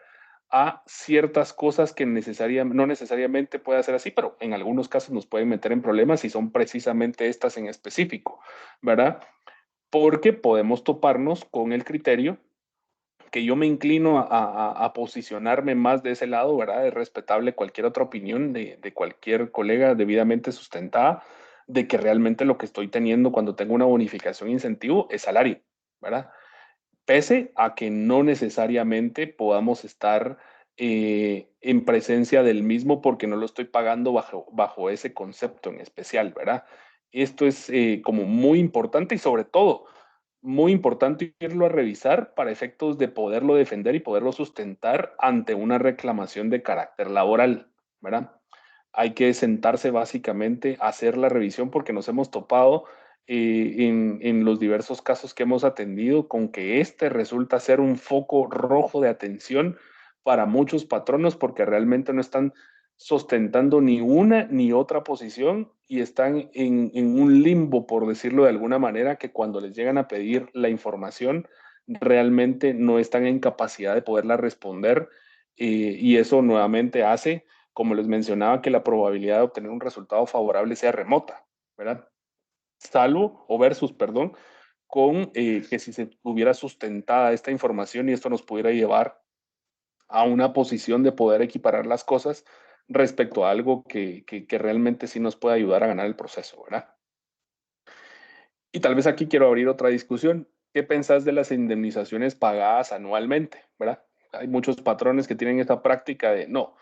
a ciertas cosas que no necesariamente puede ser así, pero en algunos casos nos pueden meter en problemas y son precisamente estas en específico, ¿verdad? Porque podemos toparnos con el criterio que yo me inclino a posicionarme más de ese lado, ¿verdad? Es respetable cualquier otra opinión de cualquier colega debidamente sustentada, de que realmente lo que estoy teniendo cuando tengo una bonificación incentivo es salario, ¿verdad? Pese a que no necesariamente podamos estar en presencia del mismo porque no lo estoy pagando bajo ese concepto en especial, ¿verdad? Esto es como muy importante y sobre todo muy importante irlo a revisar para efectos de poderlo defender y poderlo sustentar ante una reclamación de carácter laboral, ¿verdad? Hay que sentarse básicamente a hacer la revisión porque nos hemos topado en los diversos casos que hemos atendido con que este resulta ser un foco rojo de atención para muchos patronos porque realmente no están sustentando ni una ni otra posición y están en un limbo, por decirlo de alguna manera, que cuando les llegan a pedir la información realmente no están en capacidad de poderla responder y eso nuevamente hace, como les mencionaba, que la probabilidad de obtener un resultado favorable sea remota, ¿verdad? Salvo, o versus, perdón, con que si se hubiera sustentada esta información y esto nos pudiera llevar a una posición de poder equiparar las cosas respecto a algo que realmente sí nos puede ayudar a ganar el proceso, ¿verdad? Y tal vez aquí quiero abrir otra discusión. ¿Qué pensás de las indemnizaciones pagadas anualmente, verdad? Hay muchos patrones que tienen esta práctica de, no,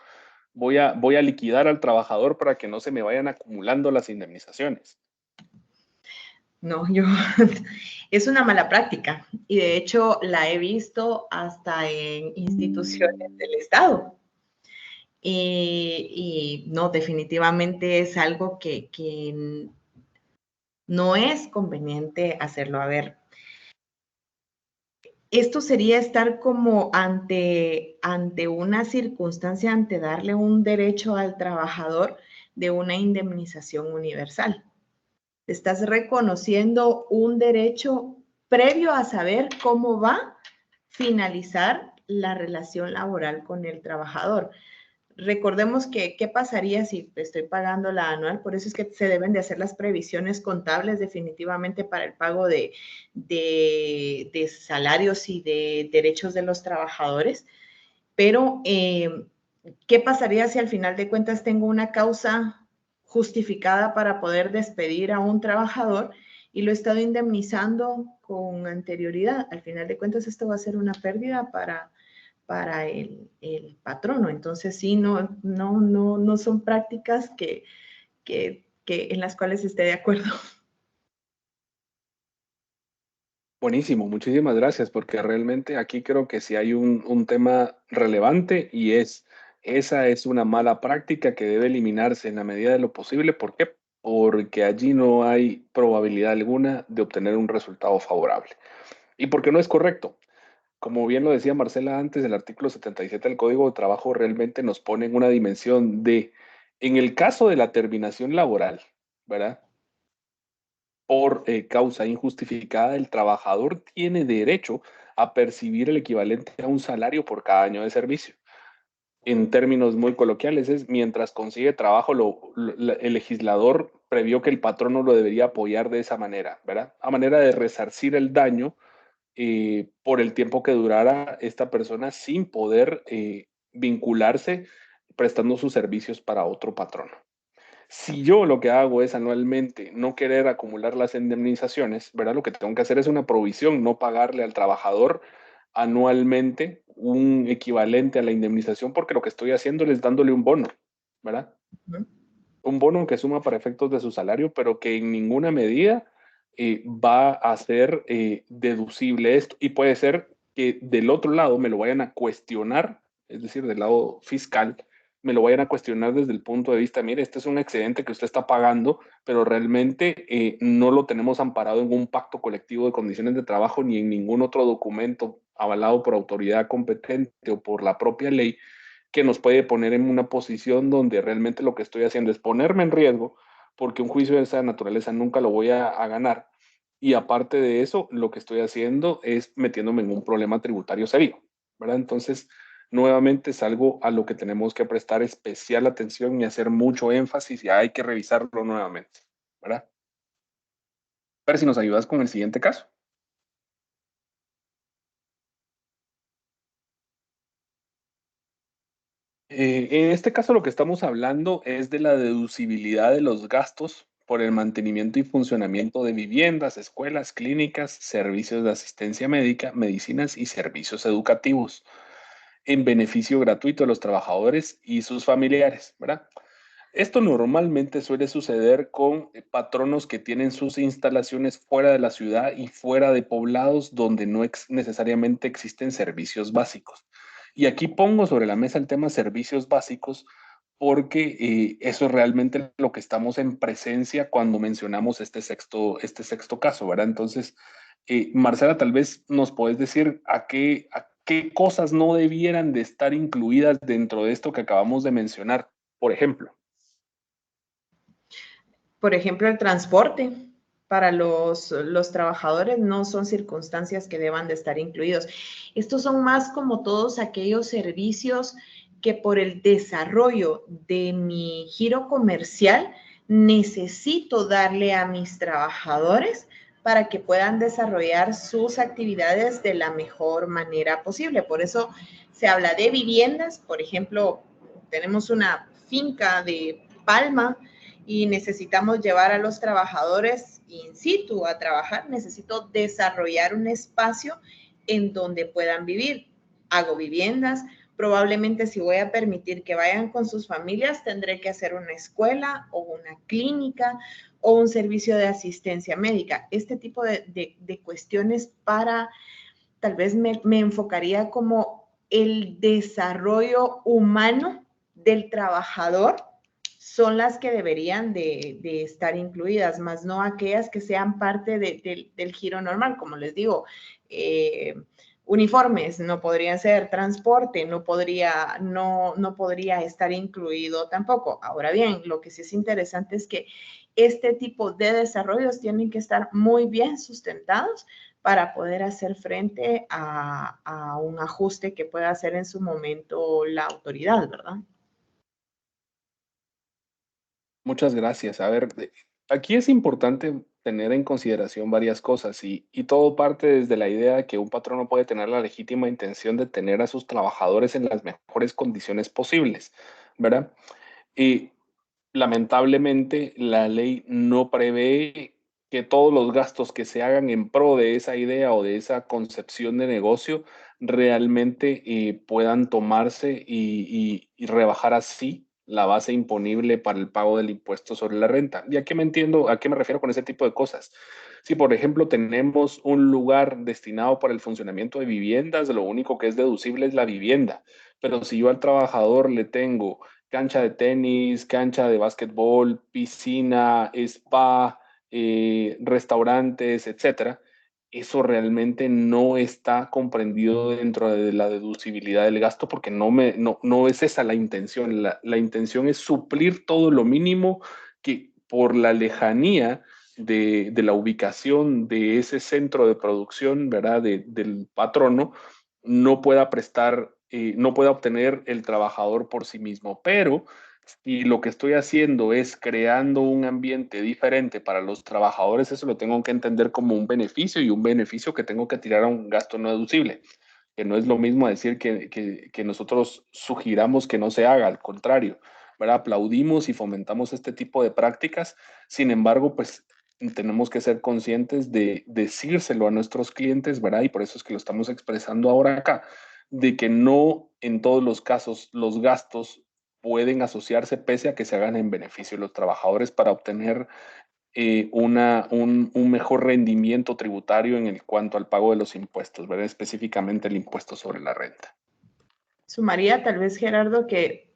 voy a liquidar al trabajador para que no se me vayan acumulando las indemnizaciones.
No, es una mala práctica y de hecho la he visto hasta en instituciones del Estado. Y no, definitivamente es algo que no es conveniente hacerlo. A ver, esto sería estar como ante una circunstancia, ante darle un derecho al trabajador de una indemnización universal. Estás reconociendo un derecho previo a saber cómo va a finalizar la relación laboral con el trabajador. Recordemos que, ¿qué pasaría si estoy pagando la anual? Por eso es que se deben de hacer las previsiones contables definitivamente para el pago de salarios y de derechos de los trabajadores. Pero, ¿qué pasaría si al final de cuentas tengo una causa justificada para poder despedir a un trabajador y lo he estado indemnizando con anterioridad? Al final de cuentas esto va a ser una pérdida para el patrono. Entonces, sí, no son prácticas en las cuales esté de acuerdo.
Buenísimo, muchísimas gracias, porque realmente aquí creo que sí hay un tema relevante y esa es una mala práctica que debe eliminarse en la medida de lo posible. ¿Por qué? Porque allí no hay probabilidad alguna de obtener un resultado favorable. Y porque no es correcto. Como bien lo decía Marcela antes, el artículo 77 del Código de Trabajo realmente nos pone en una dimensión de, en el caso de la terminación laboral, ¿verdad? Por causa injustificada, el trabajador tiene derecho a percibir el equivalente a un salario por cada año de servicio. En términos muy coloquiales, es mientras consigue trabajo, el legislador previó que el patrón no lo debería apoyar de esa manera, ¿verdad? A manera de resarcir el daño por el tiempo que durara esta persona sin poder vincularse prestando sus servicios para otro patrón. Si yo lo que hago es anualmente no querer acumular las indemnizaciones, ¿verdad? Lo que tengo que hacer es una provisión, no pagarle al trabajador anualmente un equivalente a la indemnización, porque lo que estoy haciendo es dándole un bono, ¿verdad? Un bono que suma para efectos de su salario, pero que en ninguna medida va a ser deducible esto. Y puede ser que del otro lado me lo vayan a cuestionar, es decir, del lado fiscal, me lo vayan a cuestionar desde el punto de vista, mire, este es un excedente que usted está pagando, pero realmente no lo tenemos amparado en un pacto colectivo de condiciones de trabajo ni en ningún otro documento avalado por autoridad competente o por la propia ley que nos puede poner en una posición donde realmente lo que estoy haciendo es ponerme en riesgo, porque un juicio de esa naturaleza nunca lo voy a ganar. Y aparte de eso, lo que estoy haciendo es metiéndome en un problema tributario serio, ¿verdad? Entonces, nuevamente es algo a lo que tenemos que prestar especial atención y hacer mucho énfasis y hay que revisarlo nuevamente, ¿verdad? A ver si nos ayudas con el siguiente caso. En este caso lo que estamos hablando es de la deducibilidad de los gastos por el mantenimiento y funcionamiento de viviendas, escuelas, clínicas, servicios de asistencia médica, medicinas y servicios educativos en beneficio gratuito de los trabajadores y sus familiares, ¿verdad? Esto normalmente suele suceder con patronos que tienen sus instalaciones fuera de la ciudad y fuera de poblados donde no necesariamente existen servicios básicos. Y aquí pongo sobre la mesa el tema servicios básicos porque eso es realmente lo que estamos en presencia cuando mencionamos este sexto caso, ¿verdad? Entonces, Marcela, tal vez nos puedes decir a qué cosas no debieran de estar incluidas dentro de esto que acabamos de mencionar, por ejemplo.
Por ejemplo, el transporte para los trabajadores no son circunstancias que deban de estar incluidos. Estos son más como todos aquellos servicios que por el desarrollo de mi giro comercial necesito darle a mis trabajadores para que puedan desarrollar sus actividades de la mejor manera posible. Por eso se habla de viviendas, por ejemplo, tenemos una finca de palma y necesitamos llevar a los trabajadores in situ a trabajar, necesito desarrollar un espacio en donde puedan vivir. Hago viviendas, probablemente si voy a permitir que vayan con sus familias, tendré que hacer una escuela o una clínica o un servicio de asistencia médica. Este tipo de cuestiones tal vez me enfocaría como el desarrollo humano del trabajador son las que deberían de estar incluidas, más no aquellas que sean parte del giro normal, como les digo, uniformes no podrían ser, transporte no podría estar incluido tampoco. Ahora bien, lo que sí es interesante es que este tipo de desarrollos tienen que estar muy bien sustentados para poder hacer frente a un ajuste que pueda hacer en su momento la autoridad, ¿verdad?
Muchas gracias. A ver, aquí es importante tener en consideración varias cosas y todo parte desde la idea de que un patrón no puede tener la legítima intención de tener a sus trabajadores en las mejores condiciones posibles, ¿verdad? Y lamentablemente la ley no prevé que todos los gastos que se hagan en pro de esa idea o de esa concepción de negocio realmente puedan tomarse y rebajar así la base imponible para el pago del impuesto sobre la renta. ¿Y a qué me entiendo, a qué me refiero con ese tipo de cosas? Si, por ejemplo, tenemos un lugar destinado para el funcionamiento de viviendas, lo único que es deducible es la vivienda. Pero si yo al trabajador le tengo cancha de tenis, cancha de básquetbol, piscina, spa, restaurantes, etcétera, eso realmente no está comprendido dentro de la deducibilidad del gasto porque no es esa la intención. La intención es suplir todo lo mínimo que por la lejanía de la ubicación de ese centro de producción, ¿verdad? Del patrono, no pueda prestar, no pueda obtener el trabajador por sí mismo. Pero si lo que estoy haciendo es creando un ambiente diferente para los trabajadores, eso lo tengo que entender como un beneficio y un beneficio que tengo que tirar a un gasto no deducible, que no es lo mismo decir que nosotros sugiramos que no se haga, al contrario, ¿verdad? Aplaudimos y fomentamos este tipo de prácticas. Sin embargo, pues tenemos que ser conscientes de decírselo a nuestros clientes, ¿verdad? Y por eso es que lo estamos expresando ahora acá, de que no en todos los casos los gastos pueden asociarse pese a que se hagan en beneficio de los trabajadores para obtener un mejor rendimiento tributario en el cuanto al pago de los impuestos, ¿verdad? Específicamente el impuesto sobre la renta.
Sumaría tal vez, Gerardo, que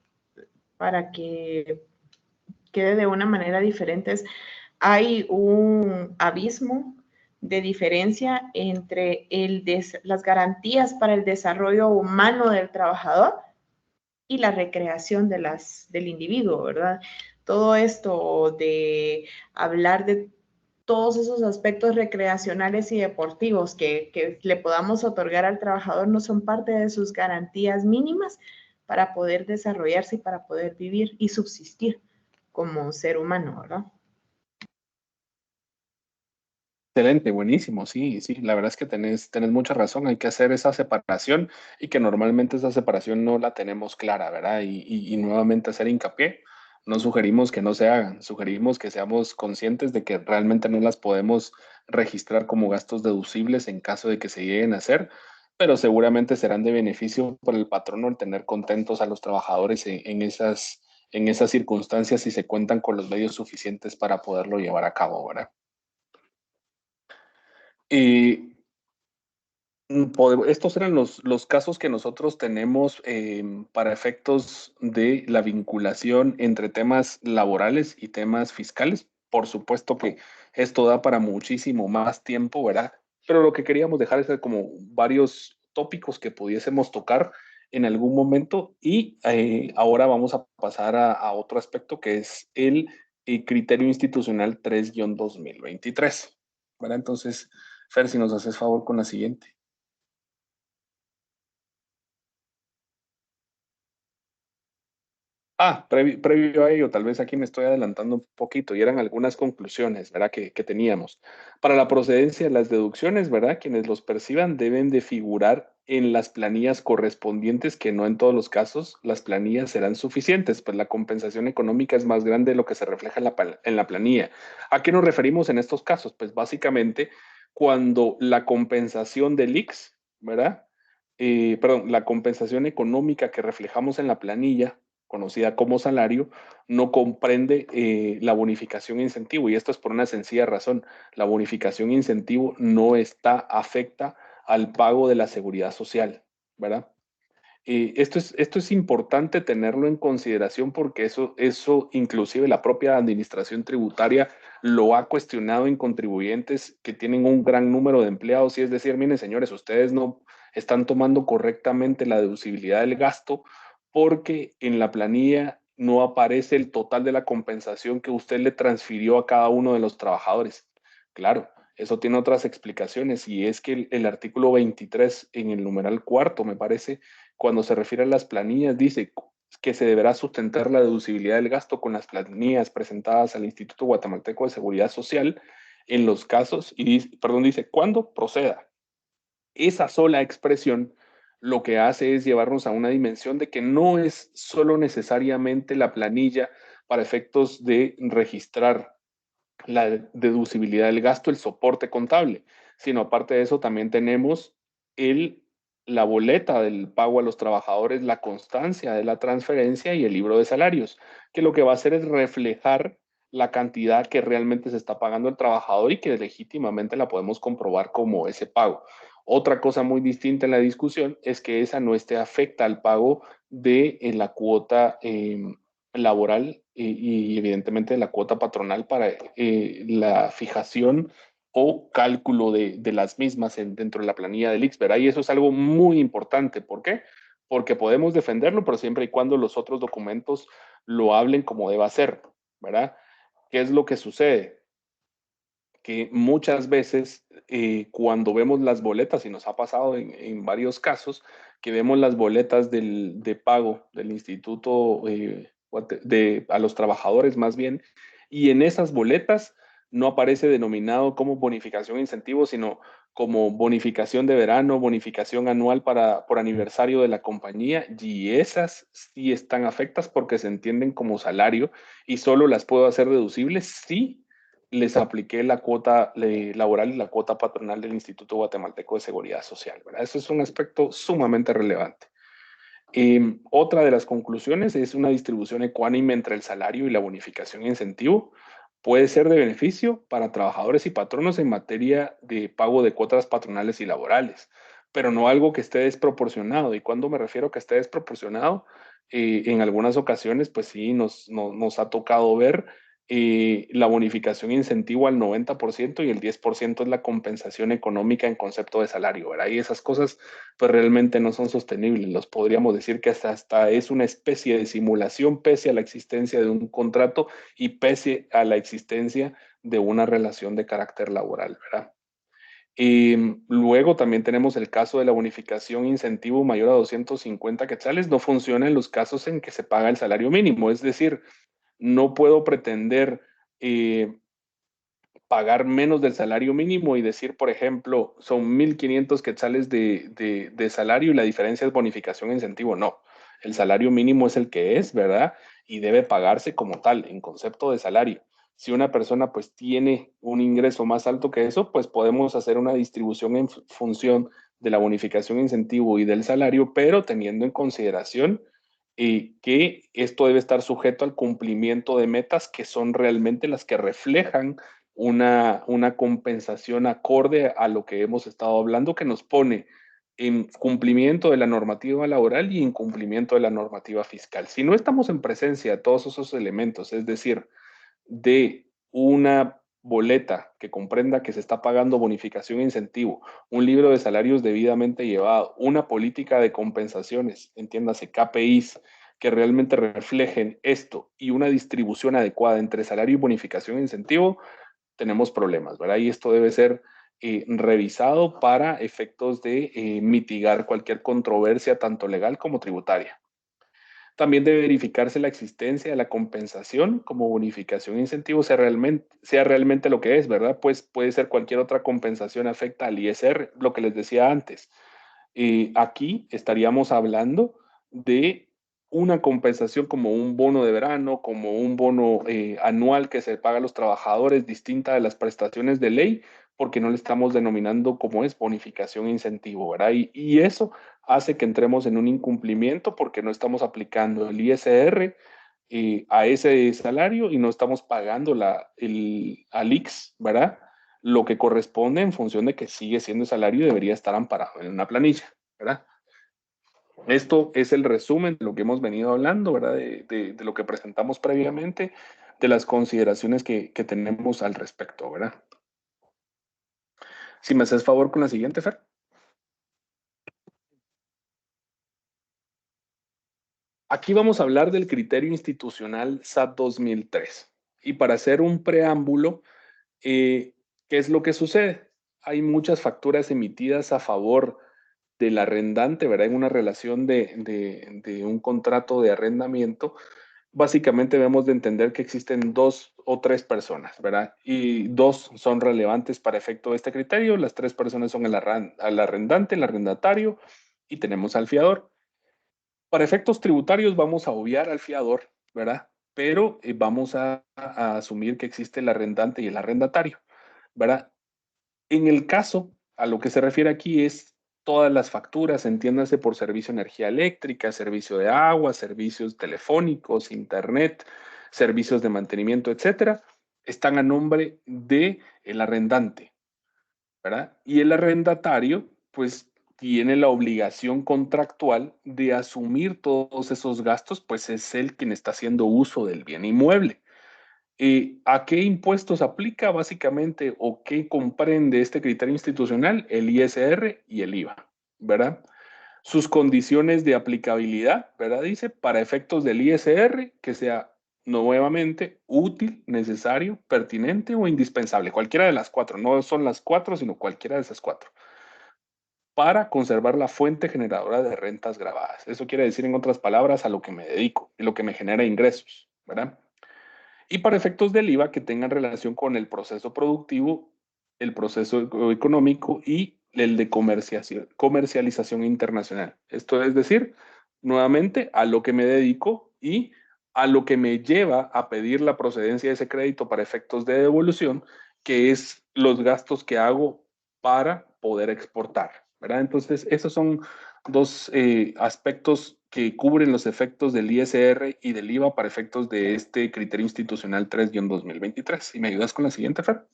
para que quede de una manera diferente, hay un abismo de diferencia entre las garantías para el desarrollo humano del trabajador y la recreación del individuo, ¿verdad? Todo esto de hablar de todos esos aspectos recreacionales y deportivos que le podamos otorgar al trabajador no son parte de sus garantías mínimas para poder desarrollarse y para poder vivir y subsistir como ser humano, ¿verdad?
Excelente, buenísimo, sí, sí, la verdad es que tenés mucha razón, hay que hacer esa separación y que normalmente esa separación no la tenemos clara, ¿verdad? Y nuevamente hacer hincapié, no sugerimos que no se hagan, sugerimos que seamos conscientes de que realmente no las podemos registrar como gastos deducibles en caso de que se lleguen a hacer, pero seguramente serán de beneficio para el patrono el tener contentos a los trabajadores en esas circunstancias si se cuentan con los medios suficientes para poderlo llevar a cabo, ¿verdad? Y estos eran los casos que nosotros tenemos para efectos de la vinculación entre temas laborales y temas fiscales. Por supuesto que esto da para muchísimo más tiempo, ¿verdad? Pero lo que queríamos dejar es como varios tópicos que pudiésemos tocar en algún momento y ahora vamos a pasar a otro aspecto que es el criterio institucional 3-2023, ¿verdad? Entonces, Fer, si nos haces favor con la siguiente. Previo a ello, tal vez aquí me estoy adelantando un poquito, y eran algunas conclusiones, ¿verdad? Que teníamos. Para la procedencia de las deducciones, ¿verdad? Quienes los perciban deben de figurar en las planillas correspondientes, que no en todos los casos las planillas serán suficientes, pues la compensación económica es más grande de lo que se refleja en la planilla. ¿A qué nos referimos en estos casos? Pues básicamente cuando la compensación del IX, ¿verdad? Perdón, la compensación económica que reflejamos en la planilla conocida como salario, no comprende la bonificación e incentivo. Y esto es por una sencilla razón. La bonificación e incentivo no está afecta al pago de la seguridad social, ¿verdad? Esto es importante tenerlo en consideración porque eso inclusive la propia administración tributaria lo ha cuestionado en contribuyentes que tienen un gran número de empleados y es decir, miren señores, ustedes no están tomando correctamente la deducibilidad del gasto porque en la planilla no aparece el total de la compensación que usted le transfirió a cada uno de los trabajadores. Claro, eso tiene otras explicaciones y es que el artículo 23 en el numeral cuarto, me parece, cuando se refiere a las planillas, dice que se deberá sustentar la deducibilidad del gasto con las planillas presentadas al Instituto Guatemalteco de Seguridad Social en los casos, y dice, cuando proceda. Esa sola expresión lo que hace es llevarnos a una dimensión de que no es solo necesariamente la planilla para efectos de registrar la deducibilidad del gasto, el soporte contable, sino aparte de eso también tenemos la boleta del pago a los trabajadores, la constancia de la transferencia y el libro de salarios, que lo que va a hacer es reflejar la cantidad que realmente se está pagando el trabajador y que legítimamente la podemos comprobar como ese pago. Otra cosa muy distinta en la discusión es que esa no esté afecta al pago de la cuota laboral y evidentemente la cuota patronal para la fijación o cálculo de las mismas dentro de la planilla del IX, ¿verdad? Y eso es algo muy importante. ¿Por qué? Porque podemos defenderlo, pero siempre y cuando los otros documentos lo hablen como deba ser, ¿verdad? ¿Qué es lo que sucede? Que muchas veces cuando vemos las boletas, y nos ha pasado en varios casos, que vemos las boletas de pago del instituto a los trabajadores más bien, y en esas boletas no aparece denominado como bonificación incentivo, sino como bonificación de verano, bonificación anual por aniversario de la compañía, y esas sí están afectas porque se entienden como salario y solo las puedo hacer deducibles si les apliqué la cuota laboral y la cuota patronal del Instituto Guatemalteco de Seguridad Social, ¿verdad? Eso es un aspecto sumamente relevante. Otra de las conclusiones es una distribución ecuánime entre el salario y la bonificación e incentivo. Puede ser de beneficio para trabajadores y patronos en materia de pago de cuotas patronales y laborales, pero no algo que esté desproporcionado. Y cuando me refiero a que esté desproporcionado, en algunas ocasiones, pues sí, nos ha tocado ver la bonificación e incentivo al 90% y el 10% es la compensación económica en concepto de salario, ¿verdad? Y esas cosas pues realmente no son sostenibles. Los podríamos decir que hasta es una especie de simulación pese a la existencia de un contrato y pese a la existencia de una relación de carácter laboral, ¿verdad? Y luego también tenemos el caso de la bonificación incentivo mayor a 250 quetzales. No funciona en los casos en que se paga el salario mínimo, es decir, no puedo pretender pagar menos del salario mínimo y decir, por ejemplo, son 1.500 quetzales de salario y la diferencia es bonificación e incentivo. No, el salario mínimo es el que es, ¿verdad? Y debe pagarse como tal, en concepto de salario. Si una persona pues tiene un ingreso más alto que eso, pues podemos hacer una distribución en función de la bonificación, incentivo y del salario, pero teniendo en consideración que esto debe estar sujeto al cumplimiento de metas que son realmente las que reflejan una compensación acorde a lo que hemos estado hablando, que nos pone en cumplimiento de la normativa laboral y en cumplimiento de la normativa fiscal. Si no estamos en presencia de todos esos elementos, es decir, de una boleta que comprenda que se está pagando bonificación e incentivo, un libro de salarios debidamente llevado, una política de compensaciones, entiéndase KPIs, que realmente reflejen esto y una distribución adecuada entre salario y bonificación e incentivo, tenemos problemas, ¿verdad? Y esto debe ser revisado para efectos de mitigar cualquier controversia, tanto legal como tributaria. También debe verificarse la existencia de la compensación como bonificación e incentivo sea realmente lo que es, ¿verdad? Pues puede ser cualquier otra compensación afecta al ISR, lo que les decía antes. Aquí estaríamos hablando de una compensación como un bono de verano, como un bono anual que se paga a los trabajadores, distinta de las prestaciones de ley, porque no le estamos denominando como es bonificación e incentivo, ¿verdad? Y eso hace que entremos en un incumplimiento porque no estamos aplicando el ISR a ese salario y no estamos pagando al IX, ¿verdad? Lo que corresponde en función de que sigue siendo salario y debería estar amparado en una planilla, ¿verdad? Esto es el resumen de lo que hemos venido hablando, ¿verdad? De lo que presentamos previamente, de las consideraciones que tenemos al respecto, ¿verdad? Si me haces favor con la siguiente, Fer. Aquí vamos a hablar del criterio institucional SAT 2003. Y para hacer un preámbulo, ¿qué es lo que sucede? Hay muchas facturas emitidas a favor del arrendante, ¿verdad? En una relación de un contrato de arrendamiento. Básicamente debemos de entender que existen dos o tres personas, ¿verdad? Y dos son relevantes para efecto de este criterio. Las tres personas son el arrendante, el arrendatario y tenemos al fiador. Para efectos tributarios vamos a obviar al fiador, ¿verdad? Pero vamos a asumir que existe el arrendante y el arrendatario, ¿verdad? En el caso, a lo que se refiere aquí es todas las facturas, entiéndase por servicio de energía eléctrica, servicio de agua, servicios telefónicos, internet, servicios de mantenimiento, etcétera, están a nombre de el arrendante, ¿verdad? Y el arrendatario, pues, tiene la obligación contractual de asumir todos esos gastos, pues es él quien está haciendo uso del bien inmueble. ¿A qué impuestos aplica básicamente o qué comprende este criterio institucional? El ISR y el IVA, ¿verdad? Sus condiciones de aplicabilidad, ¿verdad? Dice, para efectos del ISR, que sea nuevamente útil, necesario, pertinente o indispensable. Cualquiera de las cuatro, no son las cuatro, sino cualquiera de esas cuatro. Para conservar la fuente generadora de rentas grabadas. Eso quiere decir, en otras palabras, a lo que me dedico y lo que me genera ingresos, ¿verdad? Y para efectos del IVA que tengan relación con el proceso productivo, el proceso económico y el de comercialización internacional. Esto es decir, nuevamente, a lo que me dedico y a lo que me lleva a pedir la procedencia de ese crédito para efectos de devolución, que es los gastos que hago para poder exportar, ¿verdad? Entonces, esos son dos aspectos que cubren los efectos del ISR y del IVA para efectos de este criterio institucional 3-2023. ¿Y me ayudas con la siguiente, Fer?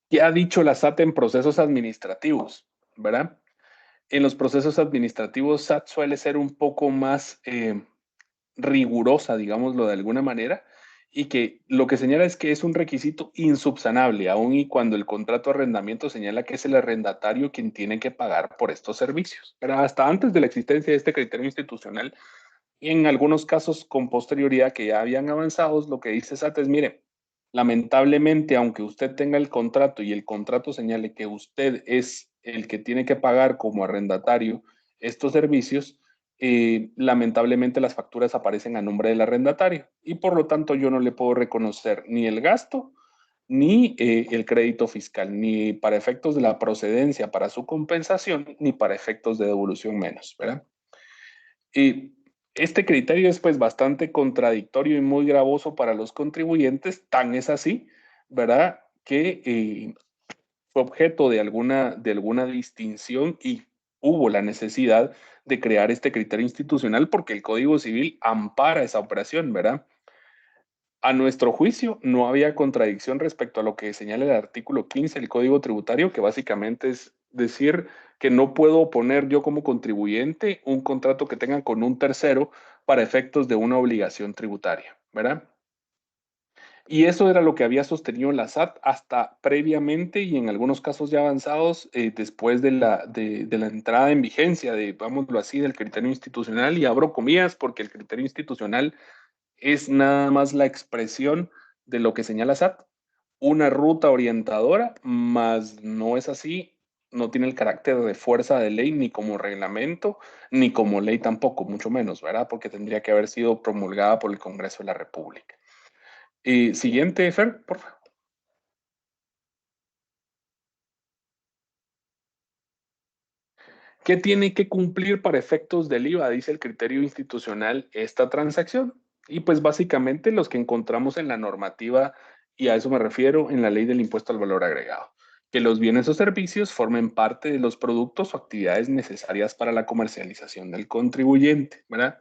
¿Qué ha dicho la SAT en procesos administrativos? ¿Verdad? En los procesos administrativos, SAT suele ser un poco más rigurosa, digámoslo de alguna manera, y que lo que señala es que es un requisito insubsanable, aun y cuando el contrato de arrendamiento señala que es el arrendatario quien tiene que pagar por estos servicios. Pero hasta antes de la existencia de este criterio institucional, y en algunos casos con posterioridad que ya habían avanzado, lo que dice SAT es, mire, lamentablemente, aunque usted tenga el contrato y el contrato señale que usted es el que tiene que pagar como arrendatario estos servicios, lamentablemente las facturas aparecen a nombre del arrendatario y por lo tanto yo no le puedo reconocer ni el gasto ni el crédito fiscal, ni para efectos de la procedencia para su compensación, ni para efectos de devolución menos, ¿verdad? Y este criterio es pues bastante contradictorio y muy gravoso para los contribuyentes, tan es así, ¿verdad? Que fue objeto de alguna distinción y hubo la necesidad de crear este criterio institucional porque el Código Civil ampara esa operación, ¿verdad? A nuestro juicio, no había contradicción respecto a lo que señala el artículo 15 del Código Tributario, que básicamente es decir que no puedo poner yo como contribuyente un contrato que tenga con un tercero para efectos de una obligación tributaria, ¿verdad? Y eso era lo que había sostenido la SAT hasta previamente y en algunos casos ya avanzados después de la entrada en vigencia de, vámoslo así, del criterio institucional. Y abro comillas porque el criterio institucional es nada más la expresión de lo que señala SAT, una ruta orientadora, más no es así, no tiene el carácter de fuerza de ley ni como reglamento, ni como ley tampoco, mucho menos, ¿verdad? Porque tendría que haber sido promulgada por el Congreso de la República. Siguiente, Fer, por favor. ¿Qué tiene que cumplir para efectos del IVA? Dice el criterio institucional esta transacción. Y pues básicamente los que encontramos en la normativa, y a eso me refiero, en la ley del impuesto al valor agregado. Que los bienes o servicios formen parte de los productos o actividades necesarias para la comercialización del contribuyente, ¿verdad?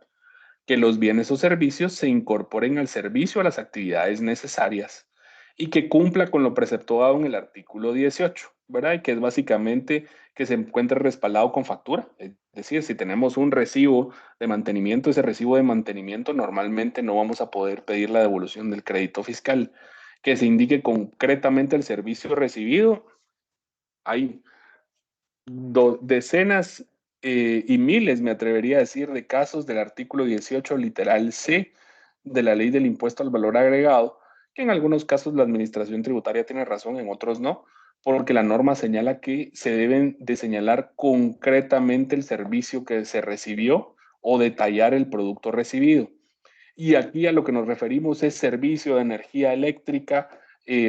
Que los bienes o servicios se incorporen al servicio a las actividades necesarias y que cumpla con lo preceptuado en el artículo 18, ¿verdad? Y que es básicamente que se encuentre respaldado con factura. Es decir, si tenemos un recibo de mantenimiento, ese recibo de mantenimiento normalmente no vamos a poder pedir la devolución del crédito fiscal. Que se indique concretamente el servicio recibido. Hay decenas y miles, me atrevería a decir, de casos del artículo 18, literal C, de la ley del impuesto al valor agregado, que en algunos casos la administración tributaria tiene razón, en otros no, porque la norma señala que se deben de señalar concretamente el servicio que se recibió o detallar el producto recibido. Y aquí a lo que nos referimos es servicio de energía eléctrica,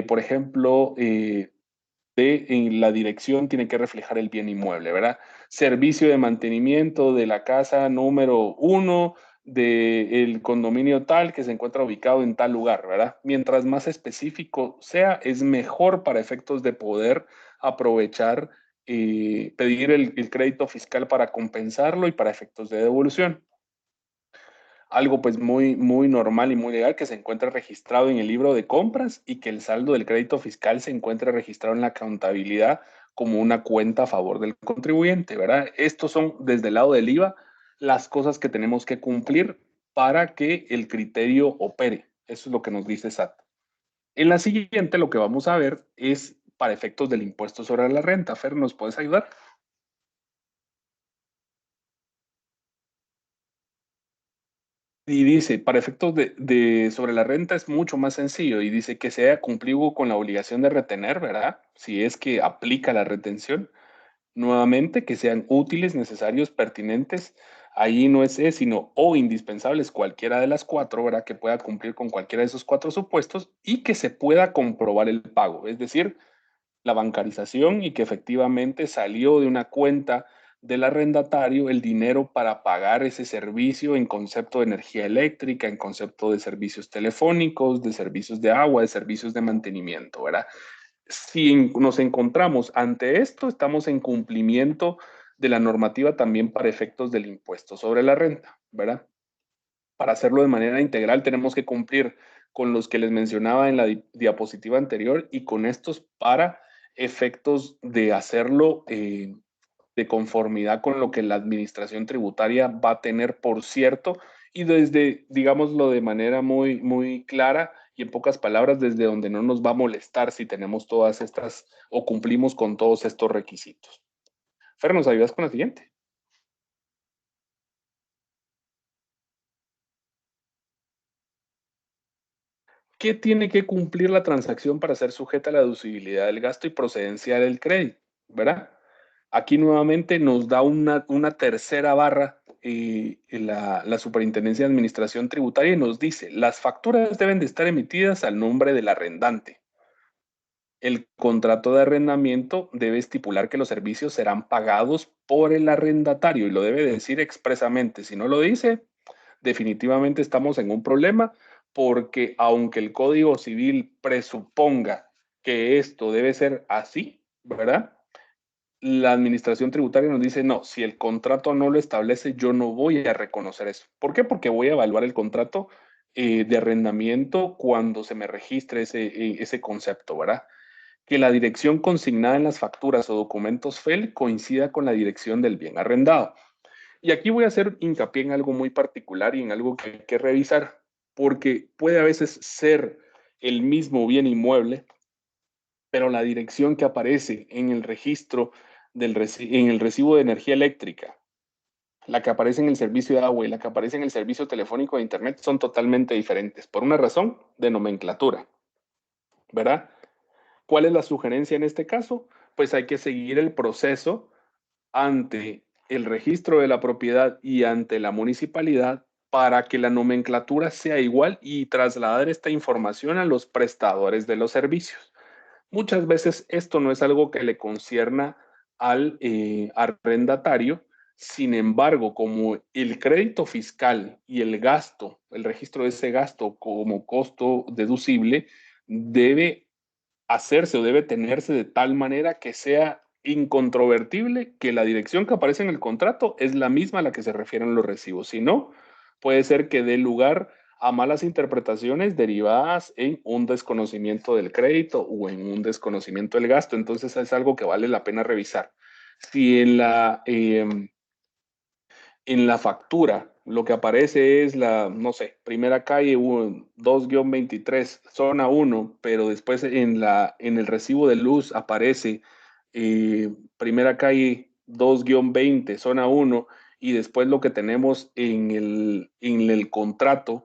por ejemplo, en la dirección tiene que reflejar el bien inmueble, ¿verdad? Servicio de mantenimiento de la casa número 1 del condominio tal que se encuentra ubicado en tal lugar, ¿verdad? Mientras más específico sea, es mejor para efectos de poder aprovechar, pedir el crédito fiscal para compensarlo y para efectos de devolución. Algo pues muy normal y muy legal que se encuentre registrado en el libro de compras y que el saldo del crédito fiscal se encuentre registrado en la contabilidad como una cuenta a favor del contribuyente, ¿verdad? Estos son desde el lado del IVA las cosas que tenemos que cumplir para que el criterio opere. Eso es lo que nos dice SAT. En la siguiente lo que vamos a ver es para efectos del impuesto sobre la renta. Fer, ¿nos puedes ayudar? Y dice, para efectos sobre la renta es mucho más sencillo y dice que se haya cumplido con la obligación de retener, ¿verdad? Si es que aplica la retención. Nuevamente, que sean útiles, necesarios, pertinentes. Ahí no es sino o indispensables, cualquiera de las cuatro, ¿verdad? Que pueda cumplir con cualquiera de esos cuatro supuestos y que se pueda comprobar el pago. Es decir, la bancarización y que efectivamente salió de una cuenta del arrendatario el dinero para pagar ese servicio en concepto de energía eléctrica, en concepto de servicios telefónicos, de servicios de agua, de servicios de mantenimiento, ¿verdad? Si nos encontramos ante esto, estamos en cumplimiento de la normativa también para efectos del impuesto sobre la renta, ¿verdad? Para hacerlo de manera integral tenemos que cumplir con los que les mencionaba en la diapositiva anterior y con estos para efectos de hacerlo de conformidad con lo que la administración tributaria va a tener, por cierto, y desde, digámoslo de manera muy clara y en pocas palabras, desde donde no nos va a molestar si tenemos todas estas o cumplimos con todos estos requisitos. Fer, ¿nos ayudas con la siguiente? ¿Qué tiene que cumplir la transacción para ser sujeta a la deducibilidad del gasto y procedencia del crédito? ¿Verdad? Aquí nuevamente nos da una tercera barra la Superintendencia de Administración Tributaria y nos dice, las facturas deben de estar emitidas al nombre del arrendante. El contrato de arrendamiento debe estipular que los servicios serán pagados por el arrendatario y lo debe decir expresamente. Si no lo dice, definitivamente estamos en un problema porque aunque el Código Civil presuponga que esto debe ser así, ¿verdad? La administración tributaria nos dice, no, si el contrato no lo establece, yo no voy a reconocer eso. ¿Por qué? Porque voy a evaluar el contrato de arrendamiento cuando se me registre ese concepto, ¿verdad? Que la dirección consignada en las facturas o documentos FEL coincida con la dirección del bien arrendado. Y aquí voy a hacer hincapié en algo muy particular y en algo que hay que revisar, porque puede a veces ser el mismo bien inmueble, pero la dirección que aparece en el registro en el recibo de energía eléctrica, la que aparece en el servicio de agua y la que aparece en el servicio telefónico de internet son totalmente diferentes, por una razón de nomenclatura, ¿verdad? ¿Cuál es la sugerencia en este caso? pues hay que seguir el proceso ante el registro de la propiedad y ante la municipalidad para que la nomenclatura sea igual y trasladar esta información a los prestadores de los servicios. Muchas veces esto no es algo que le concierna al arrendatario. Sin embargo, como el crédito fiscal y el gasto, el registro de ese gasto como costo deducible, debe hacerse o debe tenerse de tal manera que sea incontrovertible que la dirección que aparece en el contrato es la misma a la que se refieren los recibos. Si no, puede ser que dé lugar a malas interpretaciones derivadas en un desconocimiento del crédito o en un desconocimiento del gasto. Entonces es algo que vale la pena revisar. Si en la factura lo que aparece es la, no sé, primera calle 2-23, zona 1, pero después en el recibo de luz aparece primera calle 2-20, zona 1, y después lo que tenemos en el contrato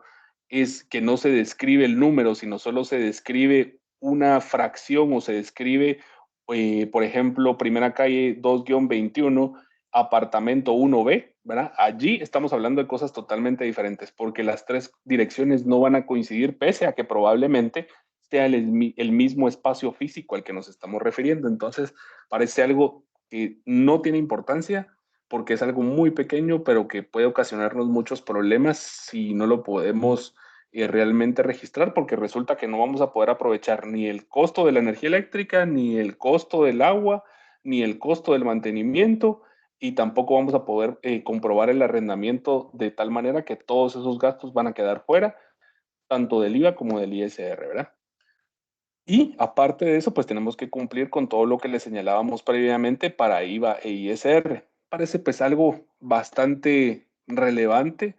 es que no se describe el número, sino solo se describe una fracción o se describe, por ejemplo, primera calle 2-21, apartamento 1B, ¿verdad? Allí estamos hablando de cosas totalmente diferentes, porque las 3 direcciones no van a coincidir, pese a que probablemente sea el mismo espacio físico al que nos estamos refiriendo. Entonces, parece algo que no tiene importancia, porque es algo muy pequeño, pero que puede ocasionarnos muchos problemas si no lo podemos realmente registrar, porque resulta que no vamos a poder aprovechar ni el costo de la energía eléctrica, ni el costo del agua, ni el costo del mantenimiento, y tampoco vamos a poder comprobar el arrendamiento de tal manera que todos esos gastos van a quedar fuera, tanto del IVA como del ISR, ¿verdad? Y aparte de eso, pues tenemos que cumplir con todo lo que le señalábamos previamente para IVA e ISR. Parece pues algo bastante relevante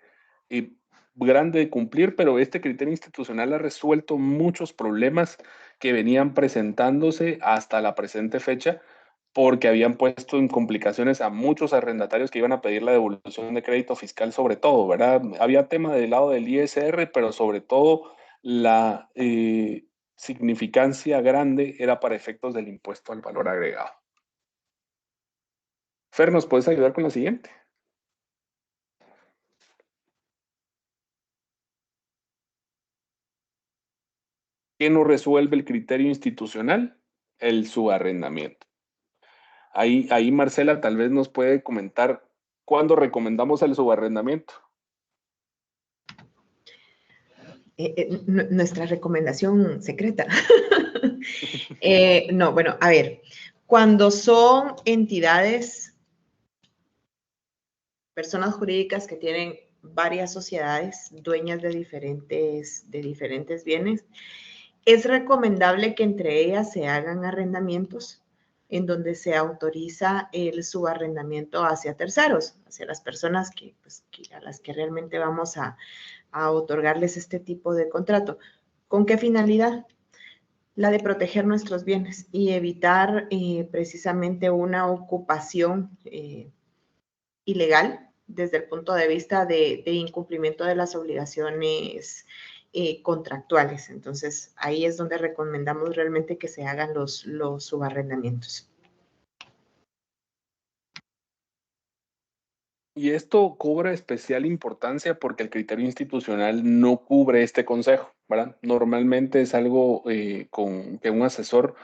y grande de cumplir, pero este criterio institucional ha resuelto muchos problemas que venían presentándose hasta la presente fecha, porque habían puesto en complicaciones a muchos arrendatarios que iban a pedir la devolución de crédito fiscal sobre todo, ¿verdad? Había tema del lado del ISR, pero sobre todo la significancia grande era para efectos del impuesto al valor agregado. Fer, ¿nos puedes ayudar con la siguiente? ¿Qué no resuelve el criterio institucional? El subarrendamiento. Ahí Marcela tal vez nos puede comentar cuándo recomendamos el subarrendamiento.
Nuestra recomendación secreta. No, bueno, a ver, cuando son entidades, personas jurídicas que tienen varias sociedades dueñas de diferentes bienes, es recomendable que entre ellas se hagan arrendamientos en donde se autoriza el subarrendamiento hacia terceros, hacia las personas a las que realmente vamos a otorgarles este tipo de contrato. ¿Con qué finalidad? La de proteger nuestros bienes y evitar precisamente una ocupación ilegal desde el punto de vista de incumplimiento de las obligaciones contractuales. Entonces, ahí es donde recomendamos realmente que se hagan los subarrendamientos.
Y esto cobra especial importancia porque el criterio institucional no cubre este consejo, ¿verdad? Normalmente es algo que un asesor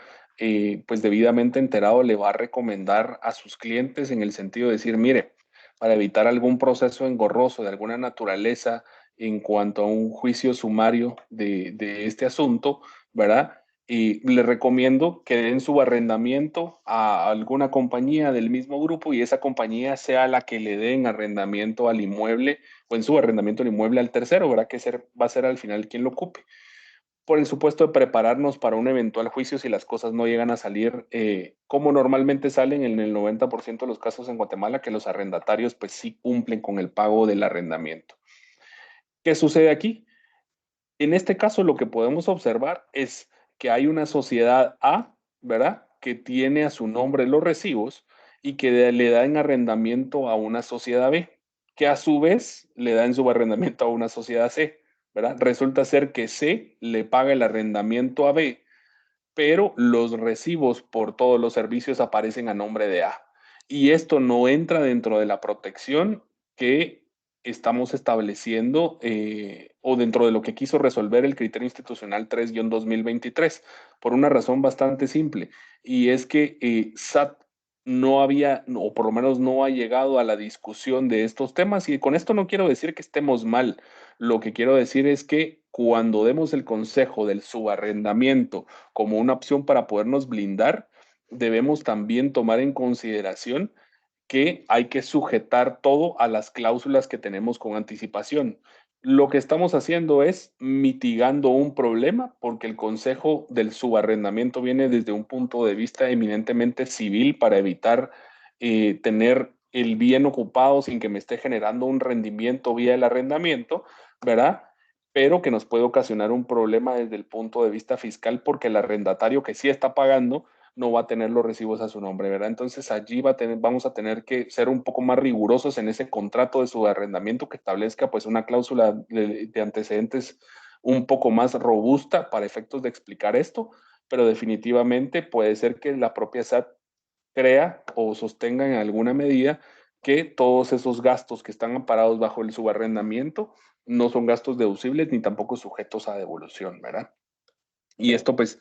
pues debidamente enterado le va a recomendar a sus clientes en el sentido de decir, mire, para evitar algún proceso engorroso de alguna naturaleza en cuanto a un juicio sumario de este asunto, ¿verdad? Y le recomiendo que den su arrendamiento a alguna compañía del mismo grupo y esa compañía sea la que le den arrendamiento al inmueble o en su arrendamiento al inmueble al tercero, ¿verdad? Va a ser al final quien lo ocupe. Por el supuesto de prepararnos para un eventual juicio si las cosas no llegan a salir como normalmente salen en el 90% de los casos en Guatemala, que los arrendatarios pues sí cumplen con el pago del arrendamiento. ¿Qué sucede aquí? En este caso, lo que podemos observar es que hay una sociedad A, ¿verdad? Que tiene a su nombre los recibos y que le da en arrendamiento a una sociedad B, que a su vez le da en subarrendamiento a una sociedad C, ¿verdad? Resulta ser que C le paga el arrendamiento a B pero los recibos por todos los servicios aparecen a nombre de A. Y esto no entra dentro de la protección que estamos estableciendo o dentro de lo que quiso resolver el criterio institucional 3-2023, por una razón bastante simple, y es que SAT no había, o por lo menos no ha llegado a la discusión de estos temas, y con esto no quiero decir que estemos mal, lo que quiero decir es que cuando demos el consejo del subarrendamiento como una opción para podernos blindar, debemos también tomar en consideración que hay que sujetar todo a las cláusulas que tenemos con anticipación. Lo que estamos haciendo es mitigando un problema porque el consejo del subarrendamiento viene desde un punto de vista eminentemente civil para evitar tener el bien ocupado sin que me esté generando un rendimiento vía el arrendamiento, ¿verdad? Pero que nos puede ocasionar un problema desde el punto de vista fiscal porque el arrendatario que sí está pagando no va a tener los recibos a su nombre, ¿verdad? Entonces allí vamos a tener que ser un poco más rigurosos en ese contrato de subarrendamiento que establezca pues una cláusula de antecedentes un poco más robusta para efectos de explicar esto, pero definitivamente puede ser que la propia SAT crea o sostenga en alguna medida que todos esos gastos que están amparados bajo el subarrendamiento no son gastos deducibles ni tampoco sujetos a devolución, ¿verdad? Y esto pues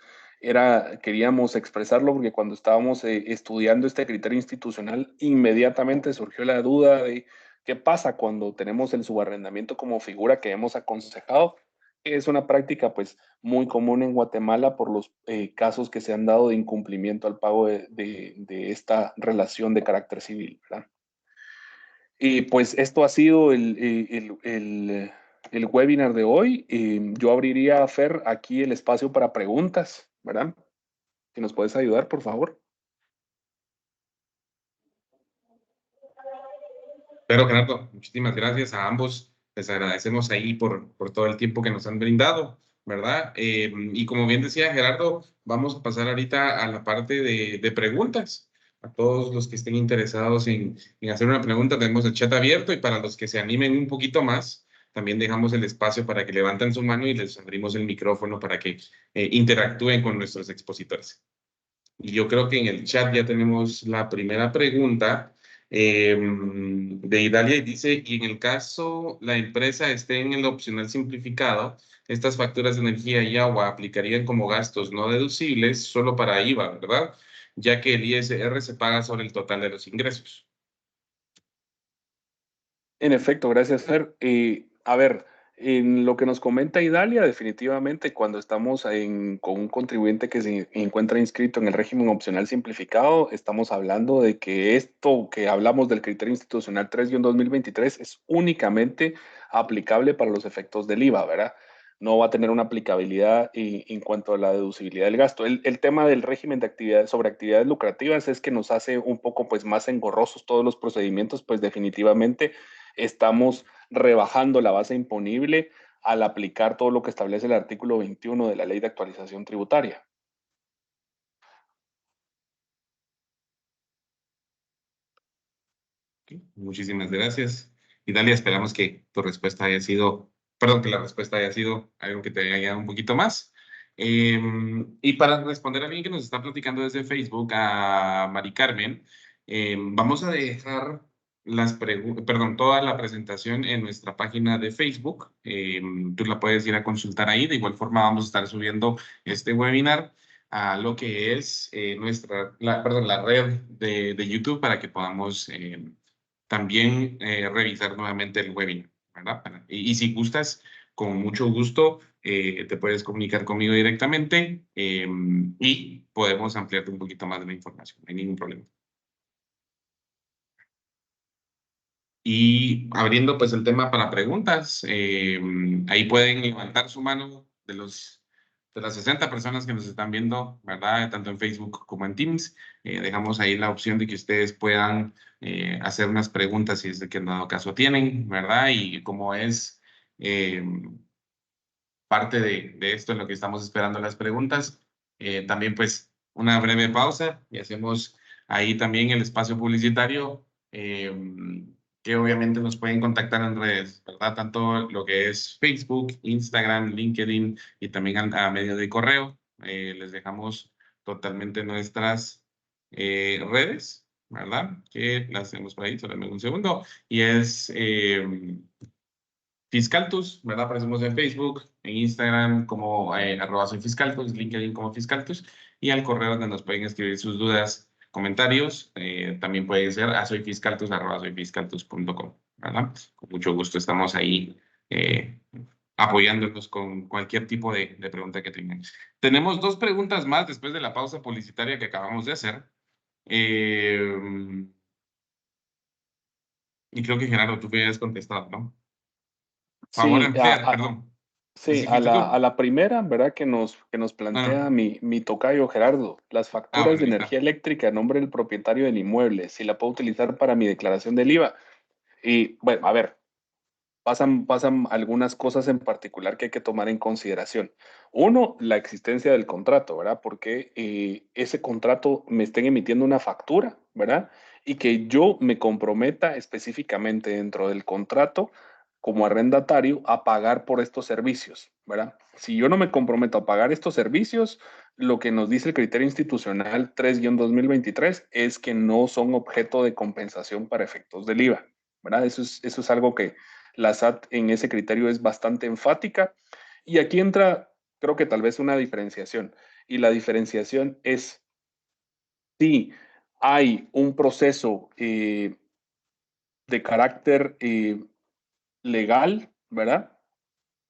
queríamos expresarlo porque cuando estábamos estudiando este criterio institucional, inmediatamente surgió la duda de qué pasa cuando tenemos el subarrendamiento como figura que hemos aconsejado. Es una práctica pues muy común en Guatemala por los casos que se han dado de incumplimiento al pago de esta relación de carácter civil, ¿verdad? Y pues esto ha sido el webinar de hoy. Yo abriría, Fer, aquí el espacio para preguntas, ¿verdad? Si nos puedes ayudar, por favor.
Pero Gerardo, muchísimas gracias a ambos. Les agradecemos ahí por todo el tiempo que nos han brindado, ¿verdad? Y como bien decía Gerardo, vamos a pasar ahorita a la parte de preguntas. A todos los que estén interesados en hacer una pregunta, tenemos el chat abierto y para los que se animen un poquito más, también dejamos el espacio para que levanten su mano y les abrimos el micrófono para que interactúen con nuestros expositores. Y yo creo que en el chat ya tenemos la primera pregunta de Idalia y dice, y en el caso la empresa esté en el opcional simplificado, estas facturas de energía y agua aplicarían como gastos no deducibles solo para IVA, ¿verdad? Ya que el ISR se paga sobre el total de los ingresos.
En efecto, gracias, Fer. A ver, en lo que nos comenta Idalia, definitivamente cuando estamos con un contribuyente que se encuentra inscrito en el régimen opcional simplificado, estamos hablando de que esto que hablamos del criterio institucional 3-2023 es únicamente aplicable para los efectos del IVA, ¿verdad? No va a tener una aplicabilidad en cuanto a la deducibilidad del gasto. El tema del régimen de actividades sobre actividades lucrativas es que nos hace un poco pues más engorrosos todos los procedimientos, pues definitivamente estamos rebajando la base imponible al aplicar todo lo que establece el artículo 21 de la Ley de Actualización Tributaria.
Ok, muchísimas gracias. Idalia, esperamos que tu respuesta haya sido, perdón, que la respuesta haya sido algo que te haya ayudado un poquito más. Y para responder a alguien que nos está platicando desde Facebook, a Mari Carmen, vamos a dejar perdón, toda la presentación en nuestra página de Facebook. Tú la puedes ir a consultar ahí. De igual forma, vamos a estar subiendo este webinar a lo que es perdón, la red de YouTube para que podamos también revisar nuevamente el webinar, ¿verdad? Y si gustas, con mucho gusto, te puedes comunicar conmigo directamente y podemos ampliarte un poquito más de la información, no hay ningún problema. Y abriendo pues el tema para preguntas, ahí pueden levantar su mano de las 60 personas que nos están viendo, ¿verdad? Tanto en Facebook como en Teams. Dejamos ahí la opción de que ustedes puedan hacer unas preguntas si es de que en dado caso tienen, ¿verdad? Y como es eh, parte de esto en lo que estamos esperando las preguntas, también pues una breve pausa y hacemos ahí también el espacio publicitario. Que obviamente nos pueden contactar en redes, ¿verdad? Tanto lo que es Facebook, Instagram, LinkedIn y también a medio de correo Les dejamos totalmente nuestras redes, ¿verdad? Que las tenemos por ahí, solo un segundo. Y es Fiscaltus, ¿verdad? Aparecemos en Facebook, en Instagram como @soyfiscaltus, LinkedIn como Fiscaltus, y al correo donde nos pueden escribir sus dudas, comentarios. También puede ser a soyfiscaltus@soyfiscaltus.com, ¿verdad? Con mucho gusto estamos ahí apoyándonos con cualquier tipo de pregunta que tengan. Tenemos 2 preguntas más después de la pausa publicitaria que acabamos de hacer. Y creo que Gerardo, tú me habías contestado, ¿no? Favor de
Sí,
ampliar, perdón.
sí,
¿Sí
a
fuiste
la,
tú?
a la primera, ¿verdad? Que nos
No,
plantea
no.
mi tocayo Gerardo, las facturas
Bueno,
de
ahí está.
energía eléctrica a nombre del propietario del inmueble, si la puedo utilizar para mi declaración del IVA. Y bueno, a ver, pasan algunas cosas en particular que hay que tomar en consideración. Uno, la existencia del contrato, ¿verdad? Porque ese contrato me estén emitiendo una factura, ¿verdad? Y que yo me comprometa específicamente dentro del contrato como arrendatario a pagar por estos servicios, ¿verdad? Si yo no me comprometo a pagar estos servicios, lo que nos dice el criterio institucional 3-2023 es que no son objeto de compensación para efectos del IVA, ¿verdad? Eso es algo que la SAT en ese criterio es bastante enfática. Y aquí entra, creo que tal vez una diferenciación. Y la diferenciación es si hay un proceso de carácter legal, ¿verdad?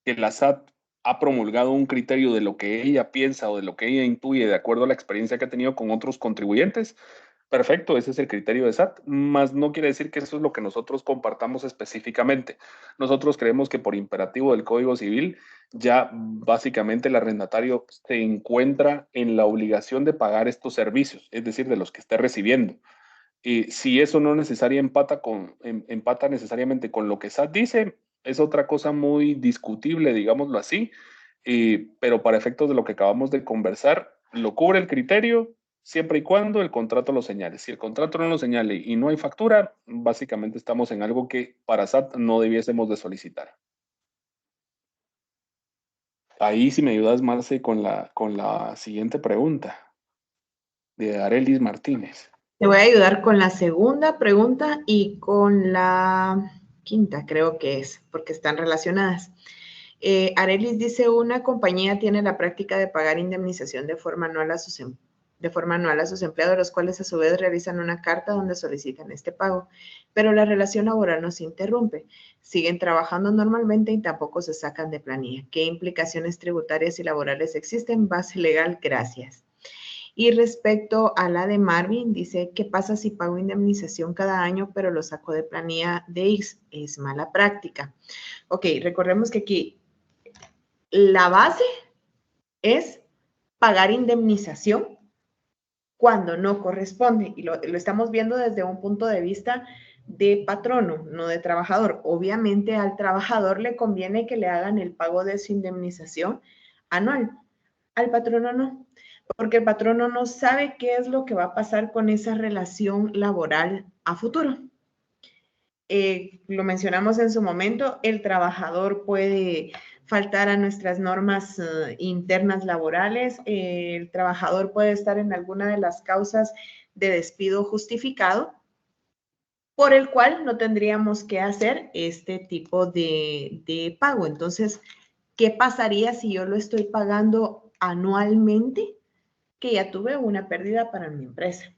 Que la SAT ha promulgado un criterio de lo que ella piensa o de lo que ella intuye de acuerdo a la experiencia que ha tenido con otros contribuyentes. Perfecto, ese es el criterio de SAT, más no quiere decir que eso es lo que nosotros compartamos específicamente. Nosotros creemos que por imperativo del Código Civil, ya básicamente el arrendatario se encuentra en la obligación de pagar estos servicios, es decir, de los que está recibiendo. Si eso no empata necesariamente con lo que SAT dice, es otra cosa muy discutible, digámoslo así, pero para efectos de lo que acabamos de conversar, lo cubre el criterio siempre y cuando el contrato lo señale. Si el contrato no lo señale y no hay factura, básicamente estamos en algo que para SAT no debiésemos de solicitar. Ahí si me ayudas, Marce, con la siguiente pregunta de Arelis Martínez.
Te voy a ayudar con la segunda pregunta y con la quinta, creo que es, porque están relacionadas. Arelis dice, una compañía tiene la práctica de pagar indemnización de forma anual a sus empleados, los cuales a su vez realizan una carta donde solicitan este pago, pero la relación laboral no se interrumpe. Siguen trabajando normalmente y tampoco se sacan de planilla. ¿Qué implicaciones tributarias y laborales existen? Base legal, gracias. Y respecto a la de Marvin, dice, ¿qué pasa si pago indemnización cada año, pero lo saco de planilla de X? Es mala práctica. Ok, recordemos que aquí la base es pagar indemnización cuando no corresponde. Y lo estamos viendo desde un punto de vista de patrono, no de trabajador. Obviamente al trabajador le conviene que le hagan el pago de su indemnización anual. Al patrono no, porque el patrono no sabe qué es lo que va a pasar con esa relación laboral a futuro. Lo mencionamos en su momento, el trabajador puede faltar a nuestras normas internas laborales, el trabajador puede estar en alguna de las causas de despido justificado, por el cual no tendríamos que hacer este tipo de pago. Entonces, ¿qué pasaría si yo lo estoy pagando anualmente? Que ya tuve una pérdida para mi empresa.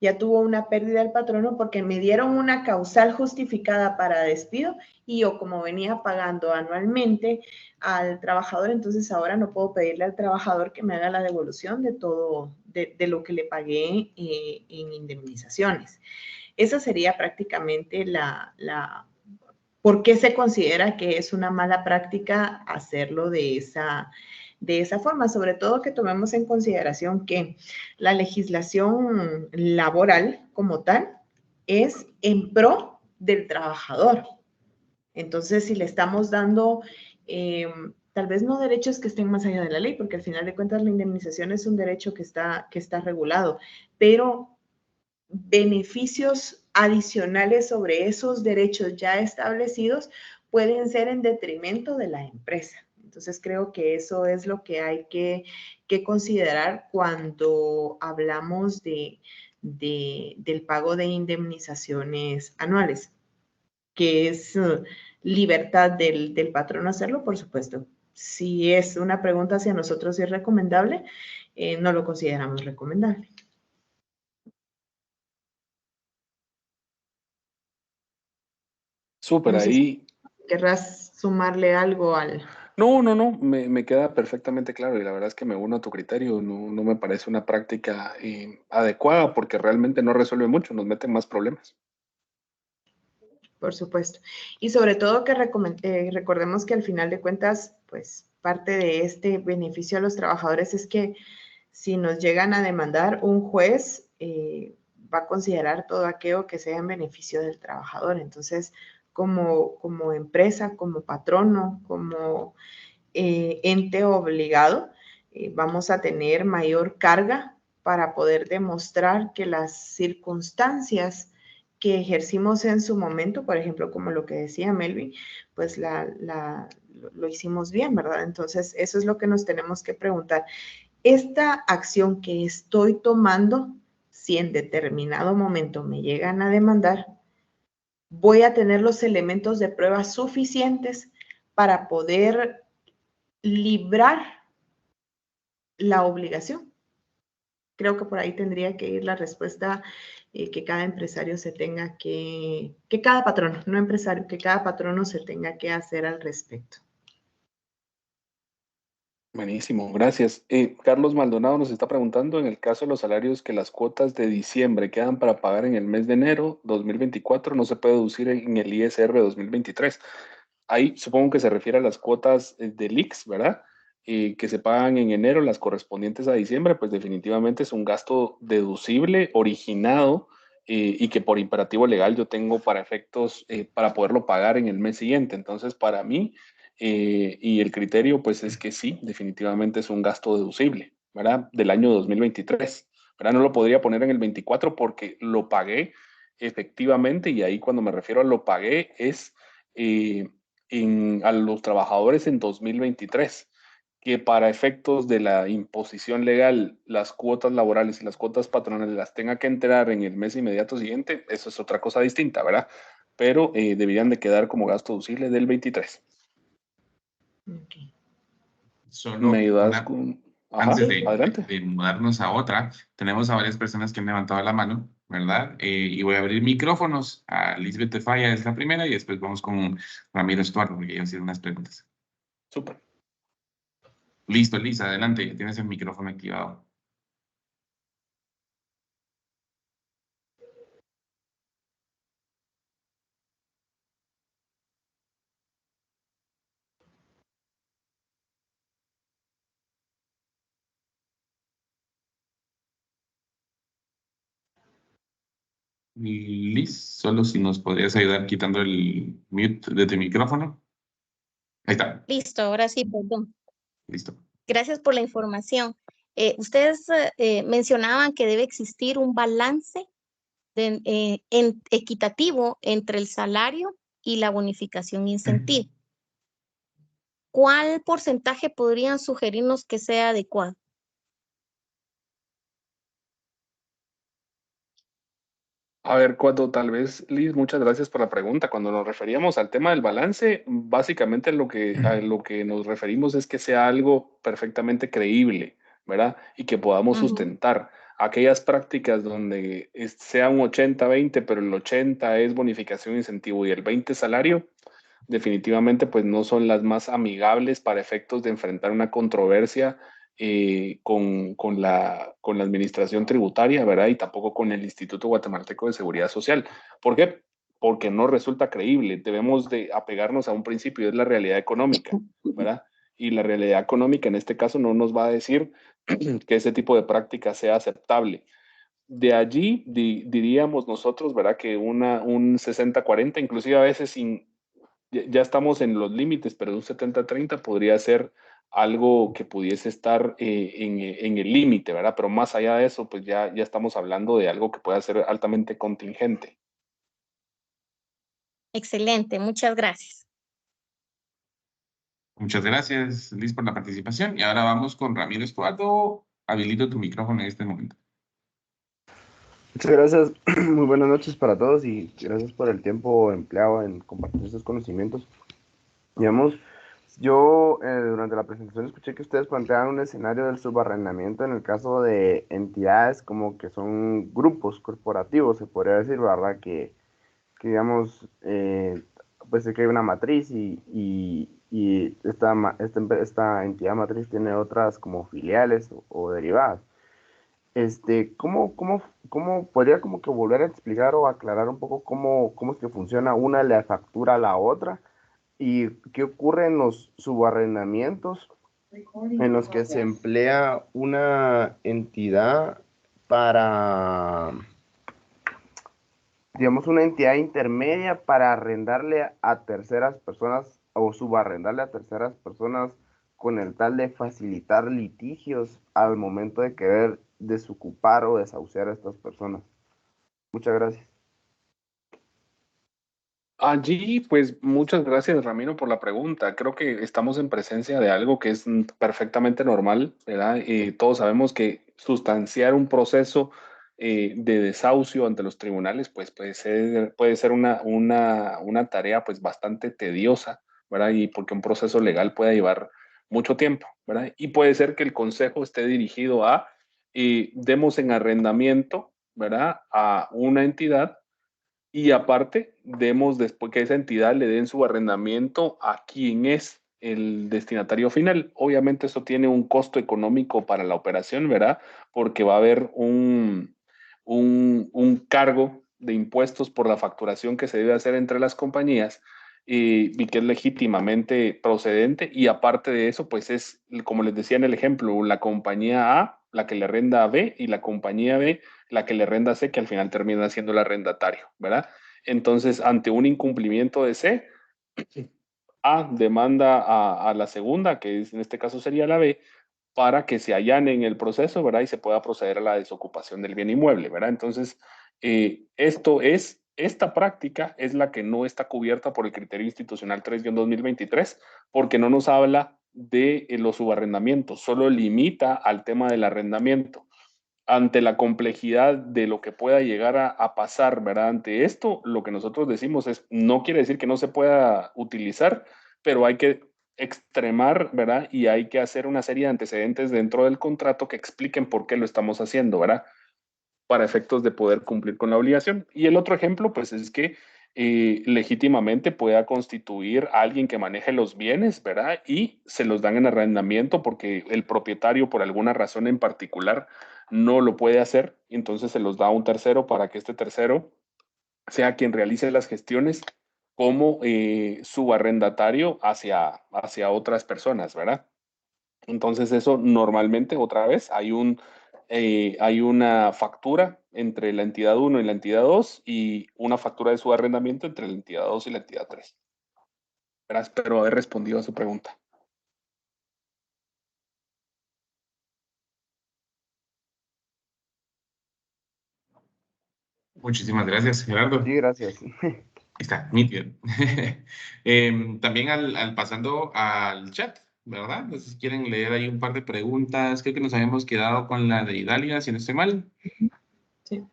Ya tuvo una pérdida el patrono porque me dieron una causal justificada para despido y yo como venía pagando anualmente al trabajador, entonces ahora no puedo pedirle al trabajador que me haga la devolución de todo, de lo que le pagué en indemnizaciones. Esa sería prácticamente ¿por qué se considera que es una mala práctica hacerlo de esa forma? Sobre todo que tomemos en consideración que la legislación laboral como tal es en pro del trabajador. Entonces, si le estamos dando, tal vez no derechos que estén más allá de la ley, porque al final de cuentas la indemnización es un derecho que está regulado, pero beneficios adicionales sobre esos derechos ya establecidos pueden ser en detrimento de la empresa. Entonces creo que eso es lo que hay que considerar cuando hablamos del pago de indemnizaciones anuales, que es libertad del patrón hacerlo, por supuesto. Si es una pregunta hacia nosotros si es recomendable, no lo consideramos recomendable.
Súper,
No sé
ahí.
si querrás sumarle algo al...
No, me queda perfectamente claro y la verdad es que me uno a tu criterio, no me parece una práctica adecuada porque realmente no resuelve mucho, nos mete más problemas.
Por supuesto. Y sobre todo que recordemos que al final de cuentas, pues parte de este beneficio a los trabajadores es que si nos llegan a demandar, un juez va a considerar todo aquello que sea en beneficio del trabajador. Entonces, como empresa, como patrono, como ente obligado, vamos a tener mayor carga para poder demostrar que las circunstancias que ejercimos en su momento, por ejemplo, como lo que decía Melvin, pues lo hicimos bien, ¿verdad? Entonces, eso es lo que nos tenemos que preguntar. Esta acción que estoy tomando, si en determinado momento me llegan a demandar, voy a tener los elementos de prueba suficientes para poder librar la obligación. Creo que por ahí tendría que ir la respuesta que cada empresario se tenga que cada patrono, no empresario, que cada patrono se tenga que hacer al respecto.
Buenísimo, gracias. Carlos Maldonado nos está preguntando, en el caso de los salarios, que las cuotas de diciembre quedan para pagar en el mes de enero 2024, no se puede deducir en el ISR 2023. Ahí supongo que se refiere a las cuotas del IX, ¿verdad? Que se pagan en enero, las correspondientes a diciembre, pues definitivamente es un gasto deducible, originado, y que por imperativo legal yo tengo para efectos, para poderlo pagar en el mes siguiente. Entonces, para mí, y el criterio, pues es que sí, definitivamente es un gasto deducible, ¿verdad? Del año 2023, ¿verdad? No lo podría poner en el 24 porque lo pagué efectivamente, y ahí cuando me refiero a lo pagué es a los trabajadores en 2023, que para efectos de la imposición legal, las cuotas laborales y las cuotas patronales las tenga que enterar en el mes inmediato siguiente, eso es otra cosa distinta, ¿verdad? Pero deberían de quedar como gasto deducible del 23.
Okay.
¿Me
Solo
ayudas
una,
con...? Ajá,
antes
Sí.
adelante.
de mudarnos a otra, tenemos a varias personas que han levantado la mano, ¿verdad? Y voy a abrir micrófonos. A Lisbeth Tefaya es la primera y después vamos con Ramiro Estuardo, porque ellos tienen unas preguntas.
Súper.
Listo, Liz, adelante, ya tienes el micrófono activado. Liz, solo si nos podrías ayudar quitando el mute de tu micrófono. Ahí está,
Listo, ahora sí, perdón.
listo.
Gracias por la información. Ustedes mencionaban que debe existir un balance equitativo entre el salario y la bonificación incentiva. ¿Cuál porcentaje podrían sugerirnos que sea adecuado?
A ver, cuando tal vez, Liz, muchas gracias por la pregunta. Cuando nos referíamos al tema del balance, básicamente a lo que nos referimos es que sea algo perfectamente creíble, ¿verdad? Y que podamos sustentar aquellas prácticas donde sea un 80-20, pero el 80 es bonificación incentivo y el 20 salario, definitivamente pues no son las más amigables para efectos de enfrentar una controversia con la administración tributaria, ¿verdad? Y tampoco con el Instituto Guatemalteco de Seguridad Social. ¿Por qué? Porque no resulta creíble. Debemos de apegarnos a un principio, es la realidad económica, ¿verdad? Y la realidad económica en este caso no nos va a decir que ese tipo de práctica sea aceptable. De allí diríamos nosotros, ¿verdad? Que un 60-40, inclusive a veces ya estamos en los límites, pero un 70-30 podría ser algo que pudiese estar en el límite, ¿verdad? Pero más allá de eso, pues ya estamos hablando de algo que pueda ser altamente contingente.
Excelente, muchas gracias.
Muchas gracias, Liz, por la participación. Y ahora vamos con Ramiro Escobardo. Habilito tu micrófono en este momento.
Muchas gracias, muy buenas noches para todos y gracias por el tiempo empleado en compartir estos conocimientos. Digamos, yo durante la presentación escuché que ustedes planteaban un escenario del subarrendamiento en el caso de entidades como que son grupos corporativos, se podría decir, ¿verdad? Que digamos, pues sé que hay una matriz y esta entidad matriz tiene otras como filiales o derivadas. ¿Cómo podría como que volver a explicar o aclarar un poco cómo es que funciona una le factura a la otra y qué ocurre en los subarrendamientos en los que se emplea una entidad para, digamos, una entidad intermedia para arrendarle a terceras personas o subarrendarle a terceras personas con el tal de facilitar litigios al momento de querer desocupar o desahuciar a estas personas? Muchas gracias.
Allí, pues muchas gracias, Ramiro, por la pregunta. Creo que estamos en presencia de algo que es perfectamente normal, ¿verdad? Todos sabemos que sustanciar un proceso de desahucio ante los tribunales, pues puede ser una tarea pues bastante tediosa, ¿verdad? Y porque un proceso legal puede llevar mucho tiempo, ¿verdad? Y puede ser que el consejo esté dirigido a demos en arrendamiento, ¿verdad? A una entidad y aparte, demos después que esa entidad le den su arrendamiento a quien es el destinatario final. Obviamente eso tiene un costo económico para la operación, ¿verdad? Porque va a haber un cargo de impuestos por la facturación que se debe hacer entre las compañías y que es legítimamente procedente. Y aparte de eso, pues es, como les decía en el ejemplo, la compañía A la que le arrenda a B y la compañía B la que le renda a C, que al final termina siendo el arrendatario, ¿verdad? Entonces, ante un incumplimiento de C, A demanda a la segunda, que es, en este caso sería la B, para que se allane en el proceso, ¿verdad? Y se pueda proceder a la desocupación del bien inmueble, ¿verdad? Entonces, esta práctica es la que no está cubierta por el criterio institucional 3-2023, porque no nos habla de los subarrendamientos, solo limita al tema del arrendamiento. Ante la complejidad de lo que pueda llegar a pasar, ¿verdad? Ante esto, lo que nosotros decimos es, no quiere decir que no se pueda utilizar, pero hay que extremar, ¿verdad? Y hay que hacer una serie de antecedentes dentro del contrato que expliquen por qué lo estamos haciendo, ¿verdad? Para efectos de poder cumplir con la obligación. Y el otro ejemplo, pues es que legítimamente pueda constituir a alguien que maneje los bienes, ¿verdad? Y se los dan en arrendamiento porque el propietario, por alguna razón en particular, no lo puede hacer, y entonces se los da a un tercero para que este tercero sea quien realice las gestiones como subarrendatario hacia otras personas, ¿verdad? Entonces eso normalmente, otra vez, hay una factura entre la entidad 1 y la entidad 2 y una factura de subarrendamiento entre la entidad 2 y la entidad 3. Espero haber respondido a su pregunta.
Muchísimas gracias, Gerardo.
Sí, gracias.
Ahí está, nítido. También pasando al chat, ¿verdad? Entonces, quieren leer ahí un par de preguntas. Creo que nos habíamos quedado con la de Idalia, si no estoy mal.
Sí.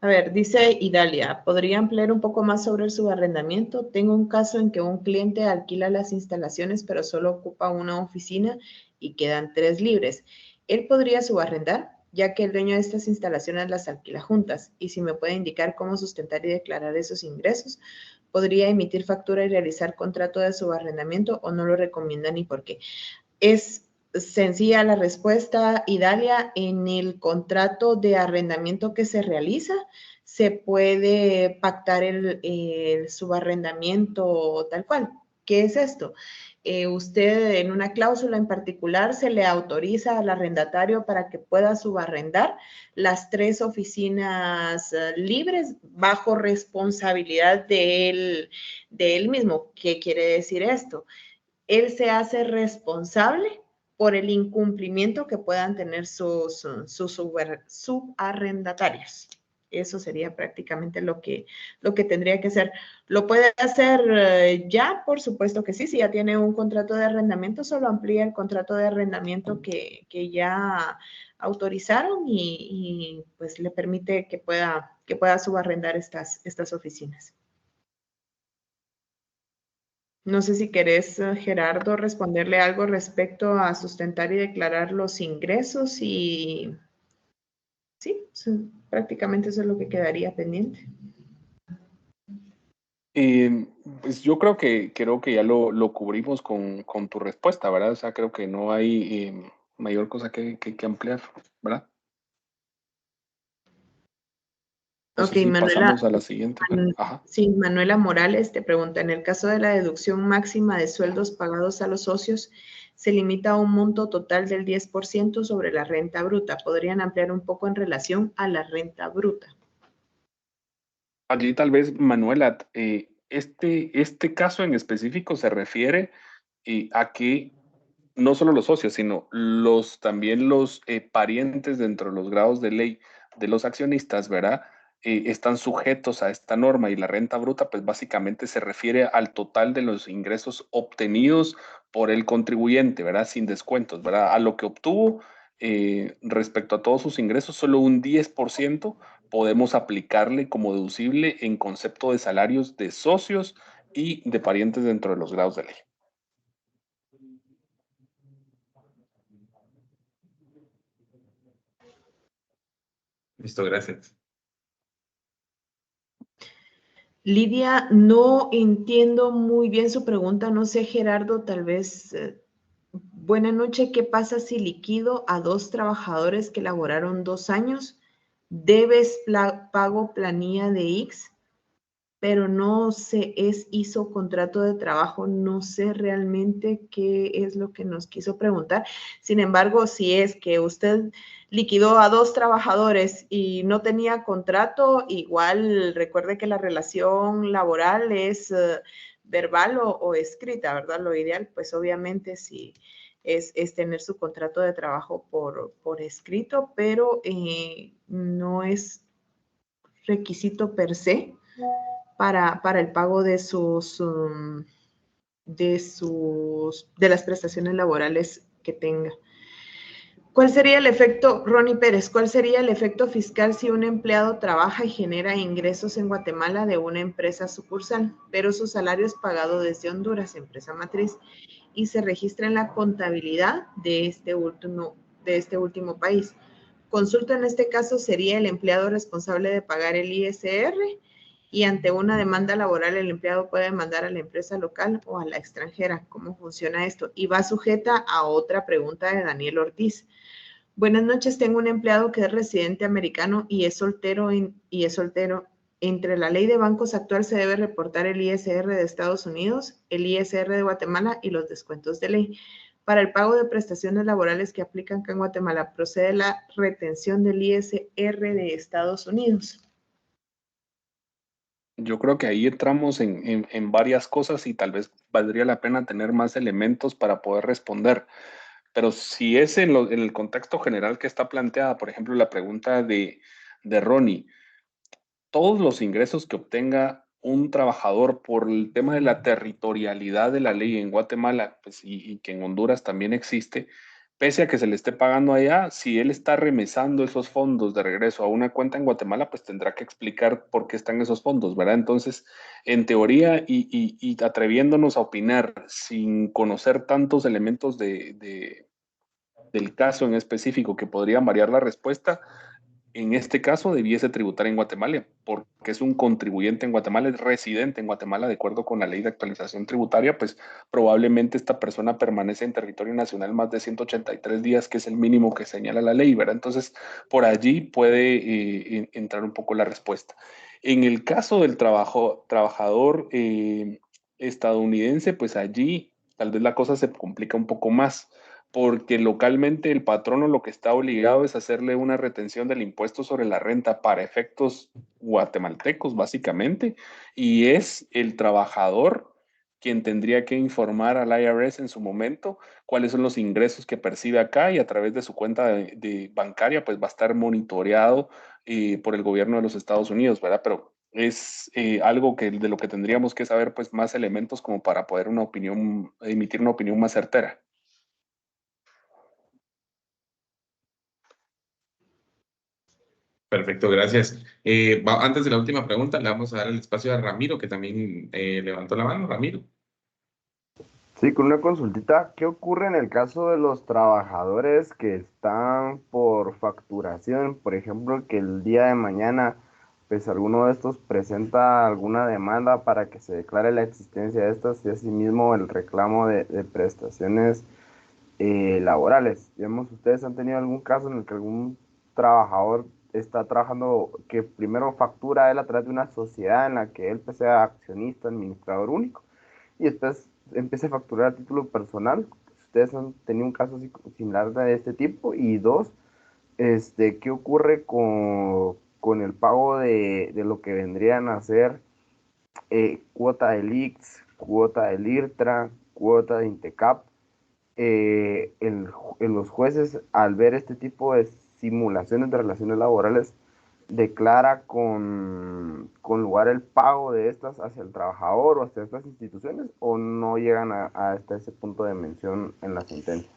A ver, dice Idalia, ¿podría ampliar un poco más sobre el subarrendamiento? Tengo un caso en que un cliente alquila las instalaciones, pero solo ocupa una oficina y quedan 3 libres. ¿Él podría subarrendar? Ya que el dueño de estas instalaciones las alquila juntas. Y si me puede indicar cómo sustentar y declarar esos ingresos, ¿podría emitir factura y realizar contrato de subarrendamiento o no lo recomienda ni por qué? Es sencilla la respuesta, Idalia. En el contrato de arrendamiento que se realiza, se puede pactar el subarrendamiento tal cual. ¿Qué es esto? Usted en una cláusula en particular se le autoriza al arrendatario para que pueda subarrendar las 3 oficinas libres bajo responsabilidad de él mismo. ¿Qué quiere decir esto? Él se hace responsable por el incumplimiento que puedan tener sus subarrendatarios. Eso sería prácticamente lo que tendría que hacer. ¿Lo puede hacer ya? Por supuesto que sí. Si ya tiene un contrato de arrendamiento, solo amplía el contrato de arrendamiento que ya autorizaron y pues le permite que pueda subarrendar estas oficinas. No sé si querés, Gerardo, responderle algo respecto a sustentar y declarar los ingresos y sí, prácticamente eso es lo que quedaría pendiente.
Pues yo creo que ya lo cubrimos con tu respuesta, ¿verdad? O sea, creo que no hay mayor cosa que ampliar, ¿verdad? No
Ok,
sé si
Manuela.
pasamos a la siguiente. Ajá.
Sí, Manuela Morales te pregunta, en el caso de la deducción máxima de sueldos pagados a los socios, se limita a un monto total del 10% sobre la renta bruta. ¿Podrían ampliar un poco en relación a la renta bruta?
Allí tal vez, Manuela, este caso en específico se refiere a que no solo los socios, sino también los parientes dentro de los grados de ley de los accionistas, ¿verdad? Están sujetos a esta norma y la renta bruta, pues básicamente se refiere al total de los ingresos obtenidos por el contribuyente, ¿verdad? Sin descuentos, ¿verdad? A lo que obtuvo respecto a todos sus ingresos, solo un 10% podemos aplicarle como deducible en concepto de salarios de socios y de parientes dentro de los grados de ley.
Listo, gracias.
Lidia, no entiendo muy bien su pregunta. No sé, Gerardo, tal vez. Buenas noches. ¿Qué pasa si liquido a 2 trabajadores que laboraron 2 años? Debes pago planilla de X, pero no se hizo contrato de trabajo. No sé realmente qué es lo que nos quiso preguntar. Sin embargo, si es que usted liquidó a 2 trabajadores y no tenía contrato, igual recuerde que la relación laboral es verbal o escrita, ¿verdad? Lo ideal, pues obviamente sí es tener su contrato de trabajo por escrito, pero no es requisito per se para el pago de las prestaciones laborales que tenga. ¿Cuál sería el efecto, Ronnie Pérez, cuál sería el efecto fiscal si un empleado trabaja y genera ingresos en Guatemala de una empresa sucursal, pero su salario es pagado desde Honduras, empresa matriz, y se registra en la contabilidad de este último país? Consulta en este caso sería el empleado responsable de pagar el ISR y ante una demanda laboral el empleado puede demandar a la empresa local o a la extranjera. ¿Cómo funciona esto? Y va sujeta a otra pregunta de Daniel Ortiz. Buenas noches, tengo un empleado que es residente americano y es soltero. Entre la ley de bancos actual se debe reportar el ISR de Estados Unidos, el ISR de Guatemala y los descuentos de ley. Para el pago de prestaciones laborales que aplican acá en Guatemala, procede la retención del ISR de Estados Unidos.
Yo creo que ahí entramos en varias cosas y tal vez valdría la pena tener más elementos para poder responder. Pero si es en el contexto general que está planteada, por ejemplo, la pregunta de Ronnie, todos los ingresos que obtenga un trabajador por el tema de la territorialidad de la ley en Guatemala, pues, y que en Honduras también existe, pese a que se le esté pagando allá, si él está remesando esos fondos de regreso a una cuenta en Guatemala, pues tendrá que explicar por qué están esos fondos, ¿verdad? Entonces, en teoría y atreviéndonos a opinar sin conocer tantos elementos del caso en específico que podrían variar la respuesta, en este caso debiese tributar en Guatemala, porque es un contribuyente en Guatemala, es residente en Guatemala, de acuerdo con la ley de actualización tributaria, pues probablemente esta persona permanece en territorio nacional más de 183 días, que es el mínimo que señala la ley, ¿verdad? Entonces, por allí puede entrar un poco la respuesta. En el caso del trabajador estadounidense, pues allí tal vez la cosa se complica un poco más, porque localmente el patrono lo que está obligado es hacerle una retención del impuesto sobre la renta para efectos guatemaltecos, básicamente, y es el trabajador quien tendría que informar al IRS en su momento cuáles son los ingresos que percibe acá, y a través de su cuenta de bancaria pues va a estar monitoreado por el gobierno de los Estados Unidos, ¿verdad? Pero es algo de lo que tendríamos que saber pues más elementos como para poder emitir una opinión más certera.
Perfecto, gracias. Antes de la última pregunta, le vamos a dar el espacio a Ramiro, que también levantó la mano. Ramiro.
Sí, con una consultita, ¿qué ocurre en el caso de los trabajadores que están por facturación? Por ejemplo, que el día de mañana, pues alguno de estos presenta alguna demanda para que se declare la existencia de estas y asimismo el reclamo de prestaciones laborales. Digamos, ¿ustedes han tenido algún caso en el que algún trabajador está trabajando que primero factura él a través de una sociedad en la que él pues, sea accionista, administrador único, y después empieza a facturar a título personal? ¿Ustedes han tenido un caso así, similar de este tipo? Y dos, ¿qué ocurre con el pago de lo que vendrían a ser cuota del IX, cuota del IRTRA, cuota de INTECAP? En los jueces, al ver este tipo de simulaciones de relaciones laborales, declara con lugar el pago de estas hacia el trabajador o hacia estas instituciones, o no llegan hasta ese punto de mención en la sentencia.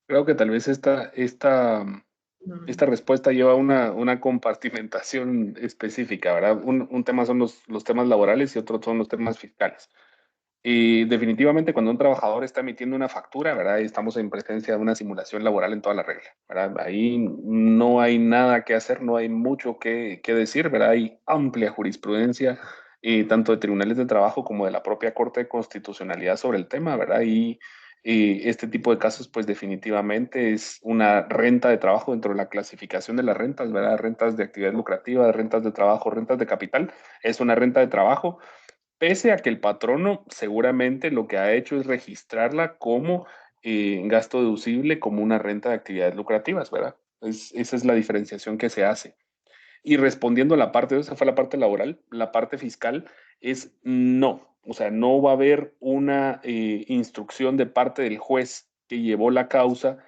Creo que tal vez esta respuesta lleva una compartimentación específica, ¿verdad? Un tema son los temas laborales y otro son los temas fiscales. Y definitivamente cuando un trabajador está emitiendo una factura, ¿verdad? Estamos en presencia de una simulación laboral en toda la regla, ¿verdad? Ahí no hay nada que hacer, no hay mucho que decir, ¿verdad? Hay amplia jurisprudencia, tanto de tribunales de trabajo como de la propia Corte de Constitucionalidad sobre el tema, ¿verdad? Y este tipo de casos, pues definitivamente es una renta de trabajo dentro de la clasificación de las rentas, ¿verdad? Rentas de actividad lucrativa, rentas de trabajo, rentas de capital, es una renta de trabajo. Pese a que el patrono seguramente lo que ha hecho es registrarla como gasto deducible, como una renta de actividades lucrativas, ¿verdad? Esa es la diferenciación que se hace. Y respondiendo a la parte, esa fue la parte laboral, la parte fiscal es no. O sea, no va a haber una instrucción de parte del juez que llevó la causa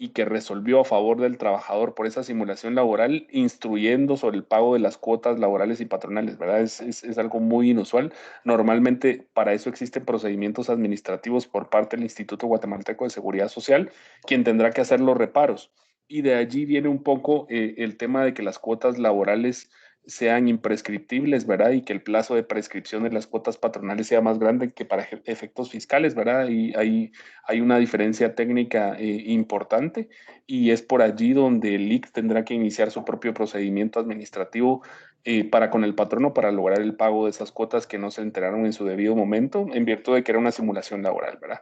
y que resolvió a favor del trabajador por esa simulación laboral, instruyendo sobre el pago de las cuotas laborales y patronales, ¿verdad? Es algo muy inusual. Normalmente para eso existen procedimientos administrativos por parte del Instituto Guatemalteco de Seguridad Social, quien tendrá que hacer los reparos. Y de allí viene un poco el tema de que las cuotas laborales sean imprescriptibles, ¿verdad? Y que el plazo de prescripción de las cuotas patronales sea más grande que para efectos fiscales, ¿verdad? Y hay una diferencia técnica importante, y es por allí donde el IC tendrá que iniciar su propio procedimiento administrativo para con el patrono para lograr el pago de esas cuotas que no se enteraron en su debido momento, en virtud de que era una simulación laboral, ¿verdad?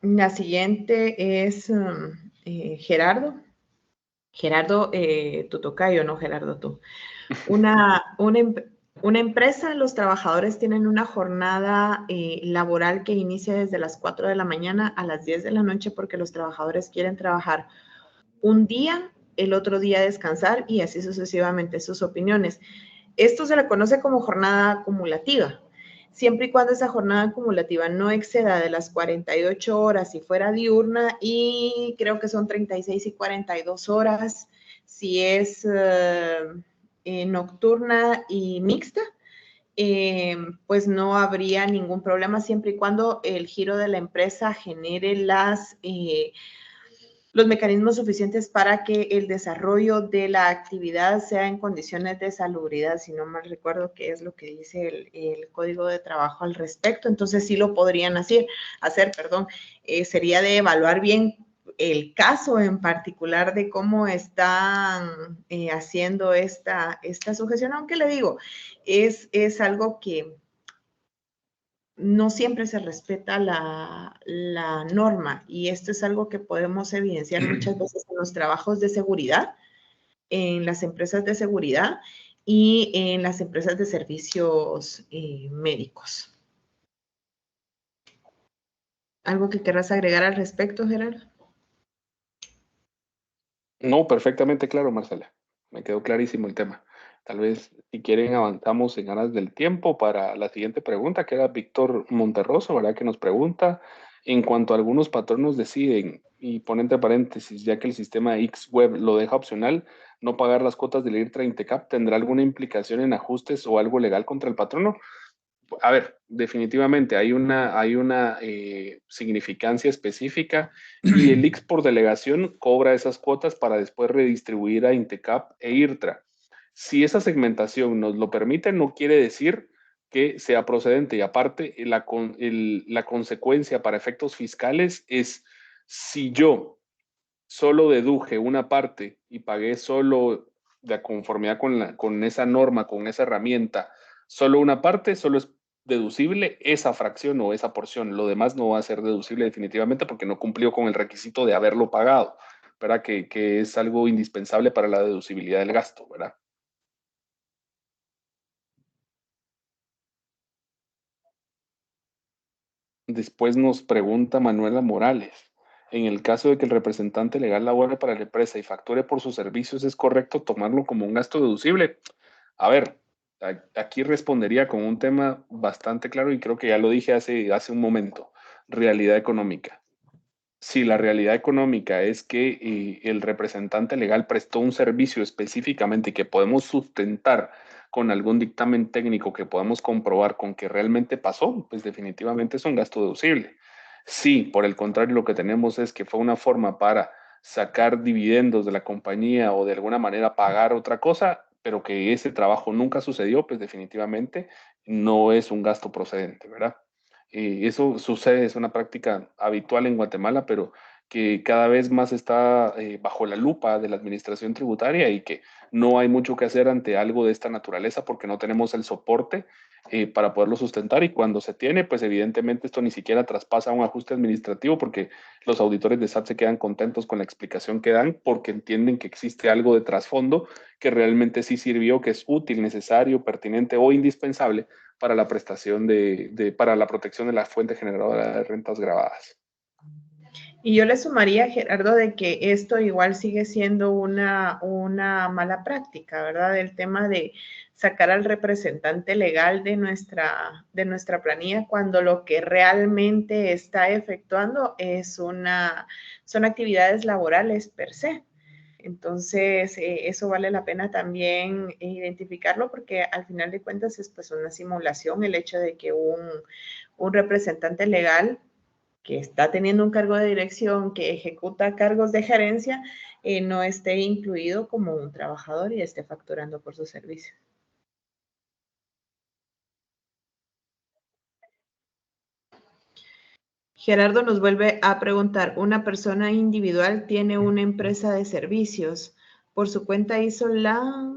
La siguiente es Gerardo. Gerardo, tu tocayo, no Gerardo, tú. Una empresa, los trabajadores tienen una jornada laboral que inicia desde las 4 de la mañana a las 10 de la noche porque los trabajadores quieren trabajar un día, el otro día descansar y así sucesivamente sus opiniones. Esto se le conoce como jornada acumulativa. Siempre y cuando esa jornada acumulativa no exceda de las 48 horas si fuera diurna, y creo que son 36 y 42 horas si es nocturna y mixta, pues no habría ningún problema siempre y cuando el giro de la empresa genere los mecanismos suficientes para que el desarrollo de la actividad sea en condiciones de salubridad, si no mal recuerdo qué es lo que dice el Código de Trabajo al respecto. Entonces sí lo podrían hacer, sería de evaluar bien el caso en particular de cómo están haciendo esta sujeción, aunque le digo, es algo que no siempre se respeta la norma, y esto es algo que podemos evidenciar muchas veces en los trabajos de seguridad, en las empresas de seguridad y en las empresas de servicios médicos. ¿Algo que querrás agregar al respecto, Gerardo?
No, perfectamente claro, Marcela. Me quedó clarísimo el tema. Tal vez, si quieren, avanzamos en aras del tiempo para la siguiente pregunta, que era Víctor Monterroso, ¿verdad? Que nos pregunta, en cuanto a algunos patronos deciden, y pone entre paréntesis, ya que el sistema X-Web lo deja opcional, no pagar las cuotas del IRTRA Intecap, ¿tendrá alguna implicación en ajustes o algo legal contra el patrono? A ver, definitivamente hay una significancia específica y el IX por delegación cobra esas cuotas para después redistribuir a Intecap e IRTRA. Si esa segmentación nos lo permite, no quiere decir que sea procedente. Y aparte, la consecuencia para efectos fiscales es si yo solo deduje una parte y pagué solo de conformidad con esa norma, con esa herramienta, solo una parte, solo es deducible esa fracción o esa porción. Lo demás no va a ser deducible definitivamente porque no cumplió con el requisito de haberlo pagado, ¿verdad? Que es algo indispensable para la deducibilidad del gasto, ¿verdad? Después nos pregunta Manuela Morales. En el caso de que el representante legal labore para la empresa y facture por sus servicios, ¿es correcto tomarlo como un gasto deducible? A ver, aquí respondería con un tema bastante claro y creo que ya lo dije hace un momento. Realidad económica. Si la realidad económica es que el representante legal prestó un servicio específicamente que podemos sustentar con algún dictamen técnico que podamos comprobar con que realmente pasó, pues definitivamente es un gasto deducible. Si por el contrario lo que tenemos es que fue una forma para sacar dividendos de la compañía o de alguna manera pagar otra cosa, pero que ese trabajo nunca sucedió, pues definitivamente no es un gasto procedente, ¿verdad? Eso sucede, es una práctica habitual en Guatemala, pero que cada vez más está bajo la lupa de la administración tributaria y que no hay mucho que hacer ante algo de esta naturaleza porque no tenemos el soporte para poderlo sustentar y cuando se tiene, pues evidentemente esto ni siquiera traspasa un ajuste administrativo porque los auditores de SAT se quedan contentos con la explicación que dan porque entienden que existe algo de trasfondo que realmente sí sirvió, que es útil, necesario, pertinente o indispensable para la prestación para la protección de la fuente generadora de rentas grabadas.
Y yo le sumaría, Gerardo, de que esto igual sigue siendo una mala práctica, ¿verdad? El tema de sacar al representante legal de nuestra planilla cuando lo que realmente está efectuando son actividades laborales per se. Entonces, eso vale la pena también identificarlo porque al final de cuentas es pues una simulación el hecho de que un representante legal que está teniendo un cargo de dirección, que ejecuta cargos de gerencia, no esté incluido como un trabajador y esté facturando por su servicio. Gerardo nos vuelve a preguntar, una persona individual tiene una empresa de servicios, por su cuenta hizo la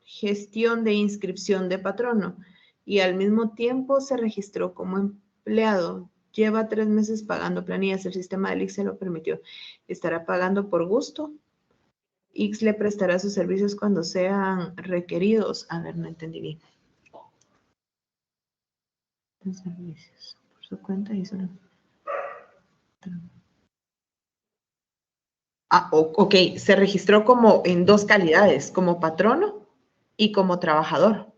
gestión de inscripción de patrono y al mismo tiempo se registró como empleado. Lleva 3 meses pagando planillas, el sistema del IX se lo permitió. ¿Estará pagando por gusto? IX le prestará sus servicios cuando sean requeridos. A ver, no entendí bien. Los servicios. Por su cuenta hizo la... Ah, ok, se registró como en 2 calidades, como patrono y como trabajador.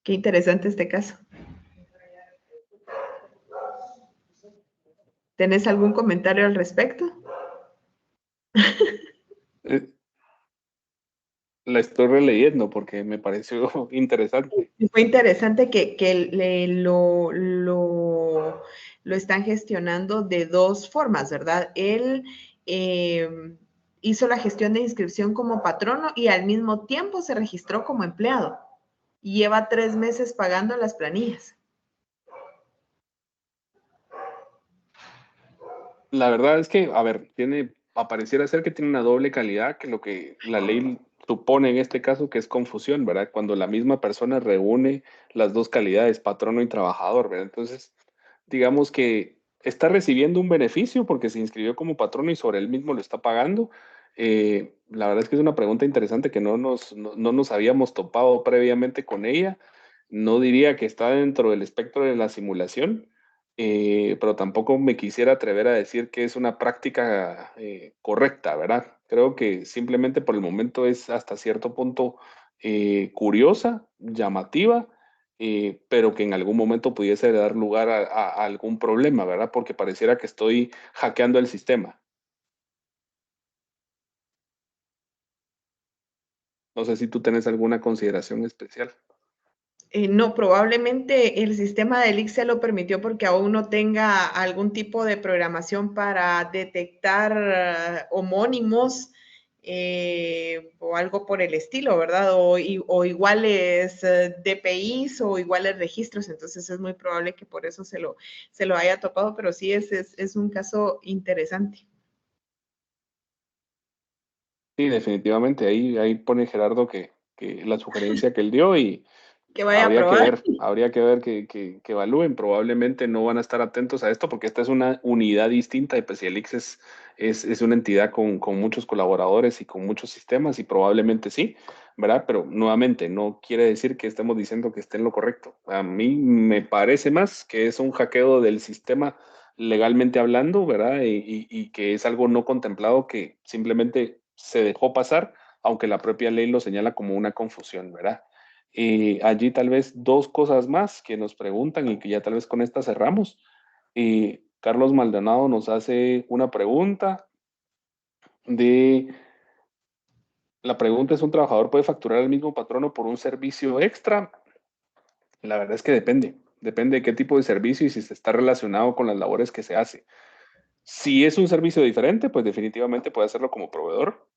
Qué interesante este caso. ¿Tenés algún comentario al respecto?
La estoy releyendo porque me pareció interesante.
Fue interesante que lo están gestionando de 2 formas, ¿verdad? Él hizo la gestión de inscripción como patrono y al mismo tiempo se registró como empleado. Lleva 3 meses pagando las planillas.
La verdad es que, a ver, pareciera ser que tiene una doble calidad, que lo que la ley supone en este caso que es confusión, ¿verdad? Cuando la misma persona reúne las dos calidades, patrono y trabajador, ¿verdad? Entonces, digamos que está recibiendo un beneficio porque se inscribió como patrono y sobre él mismo lo está pagando. La verdad es que es una pregunta interesante que no nos habíamos topado previamente con ella. No diría que está dentro del espectro de la simulación, pero tampoco me quisiera atrever a decir que es una práctica correcta, ¿verdad? Creo que simplemente por el momento es hasta cierto punto curiosa, llamativa, pero que en algún momento pudiese dar lugar a algún problema, ¿verdad? Porque pareciera que estoy hackeando el sistema. No sé si tú tienes alguna consideración especial.
No, probablemente el sistema de Elix se lo permitió porque aún no tenga algún tipo de programación para detectar homónimos o algo por el estilo, ¿verdad? O iguales DPIs o iguales registros, entonces es muy probable que por eso se lo haya topado, pero sí es un caso interesante.
Sí, definitivamente. Ahí pone Gerardo que la sugerencia que él dio y
Que vaya a probar.
habría que ver que evalúen. Probablemente no van a estar atentos a esto porque esta es una unidad distinta y pues Elix es una entidad con muchos colaboradores y con muchos sistemas y probablemente sí, ¿verdad? Pero nuevamente no quiere decir que estemos diciendo que esté en lo correcto. A mí me parece más que es un hackeo del sistema legalmente hablando, ¿verdad? Y que es algo no contemplado que simplemente se dejó pasar, aunque la propia ley lo señala como una confusión, ¿verdad? Allí tal vez dos cosas más que nos preguntan y que ya tal vez con esta cerramos. Carlos Maldonado nos hace una pregunta la pregunta es, ¿un trabajador puede facturar al mismo patrono por un servicio extra? La verdad es que depende de qué tipo de servicio y si se está relacionado con las labores que se hace. Si es un servicio diferente, pues definitivamente puede hacerlo como proveedor,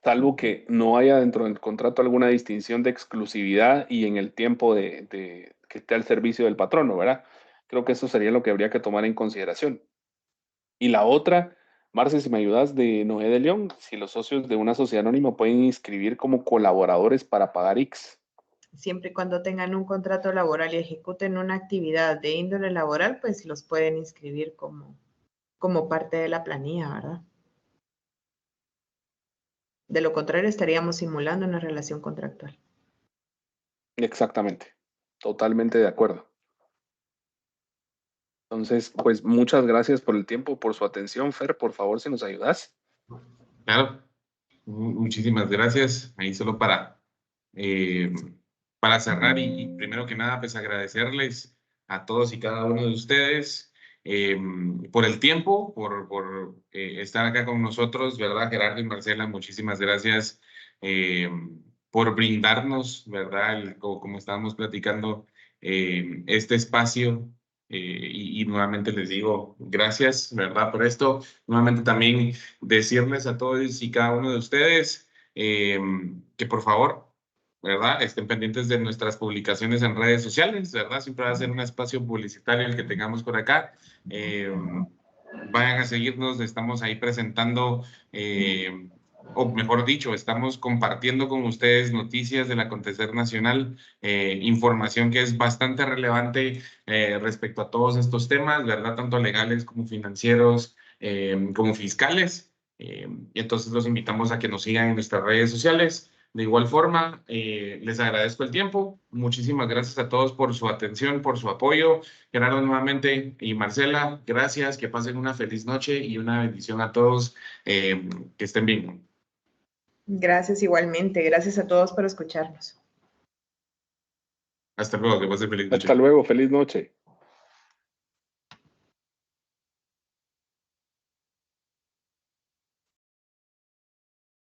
salvo que no haya dentro del contrato alguna distinción de exclusividad y en el tiempo que esté al servicio del patrono, ¿verdad? Creo que eso sería lo que habría que tomar en consideración. Y la otra, Marce, si me ayudas, de Noé de León, si los socios de una sociedad anónima pueden inscribir como colaboradores para pagar X.
Siempre y cuando tengan un contrato laboral y ejecuten una actividad de índole laboral, pues los pueden inscribir como parte de la planilla, ¿verdad? De lo contrario, estaríamos simulando una relación contractual.
Exactamente, totalmente de acuerdo. Entonces, pues muchas gracias por el tiempo, por su atención. Fer, por favor, si nos ayudas.
Claro, muchísimas gracias. Ahí solo eh, para cerrar y primero que nada, pues agradecerles a todos y cada uno de ustedes por el tiempo, por estar acá con nosotros, ¿verdad? Gerardo y Marcela, muchísimas gracias por brindarnos, ¿verdad? Como estábamos platicando, este espacio. Y nuevamente les digo gracias, ¿verdad? Por esto. Nuevamente también decirles a todos y cada uno de ustedes que por favor, ¿verdad? Estén pendientes de nuestras publicaciones en redes sociales, ¿verdad? Siempre va a ser un espacio publicitario el que tengamos por acá. Vayan a seguirnos, estamos ahí presentando, o mejor dicho, estamos compartiendo con ustedes noticias del acontecer nacional, información que es bastante relevante respecto a todos estos temas, ¿verdad? Tanto legales como financieros, como fiscales. Y entonces los invitamos a que nos sigan en nuestras redes sociales. De igual forma, les agradezco el tiempo. Muchísimas gracias a todos por su atención, por su apoyo. Gerardo nuevamente y Marcela, gracias. Que pasen una feliz noche y una bendición a todos. Que estén bien.
Gracias igualmente. Gracias a todos por escucharnos.
Hasta luego. Que pasen feliz noche.
Hasta luego, feliz noche.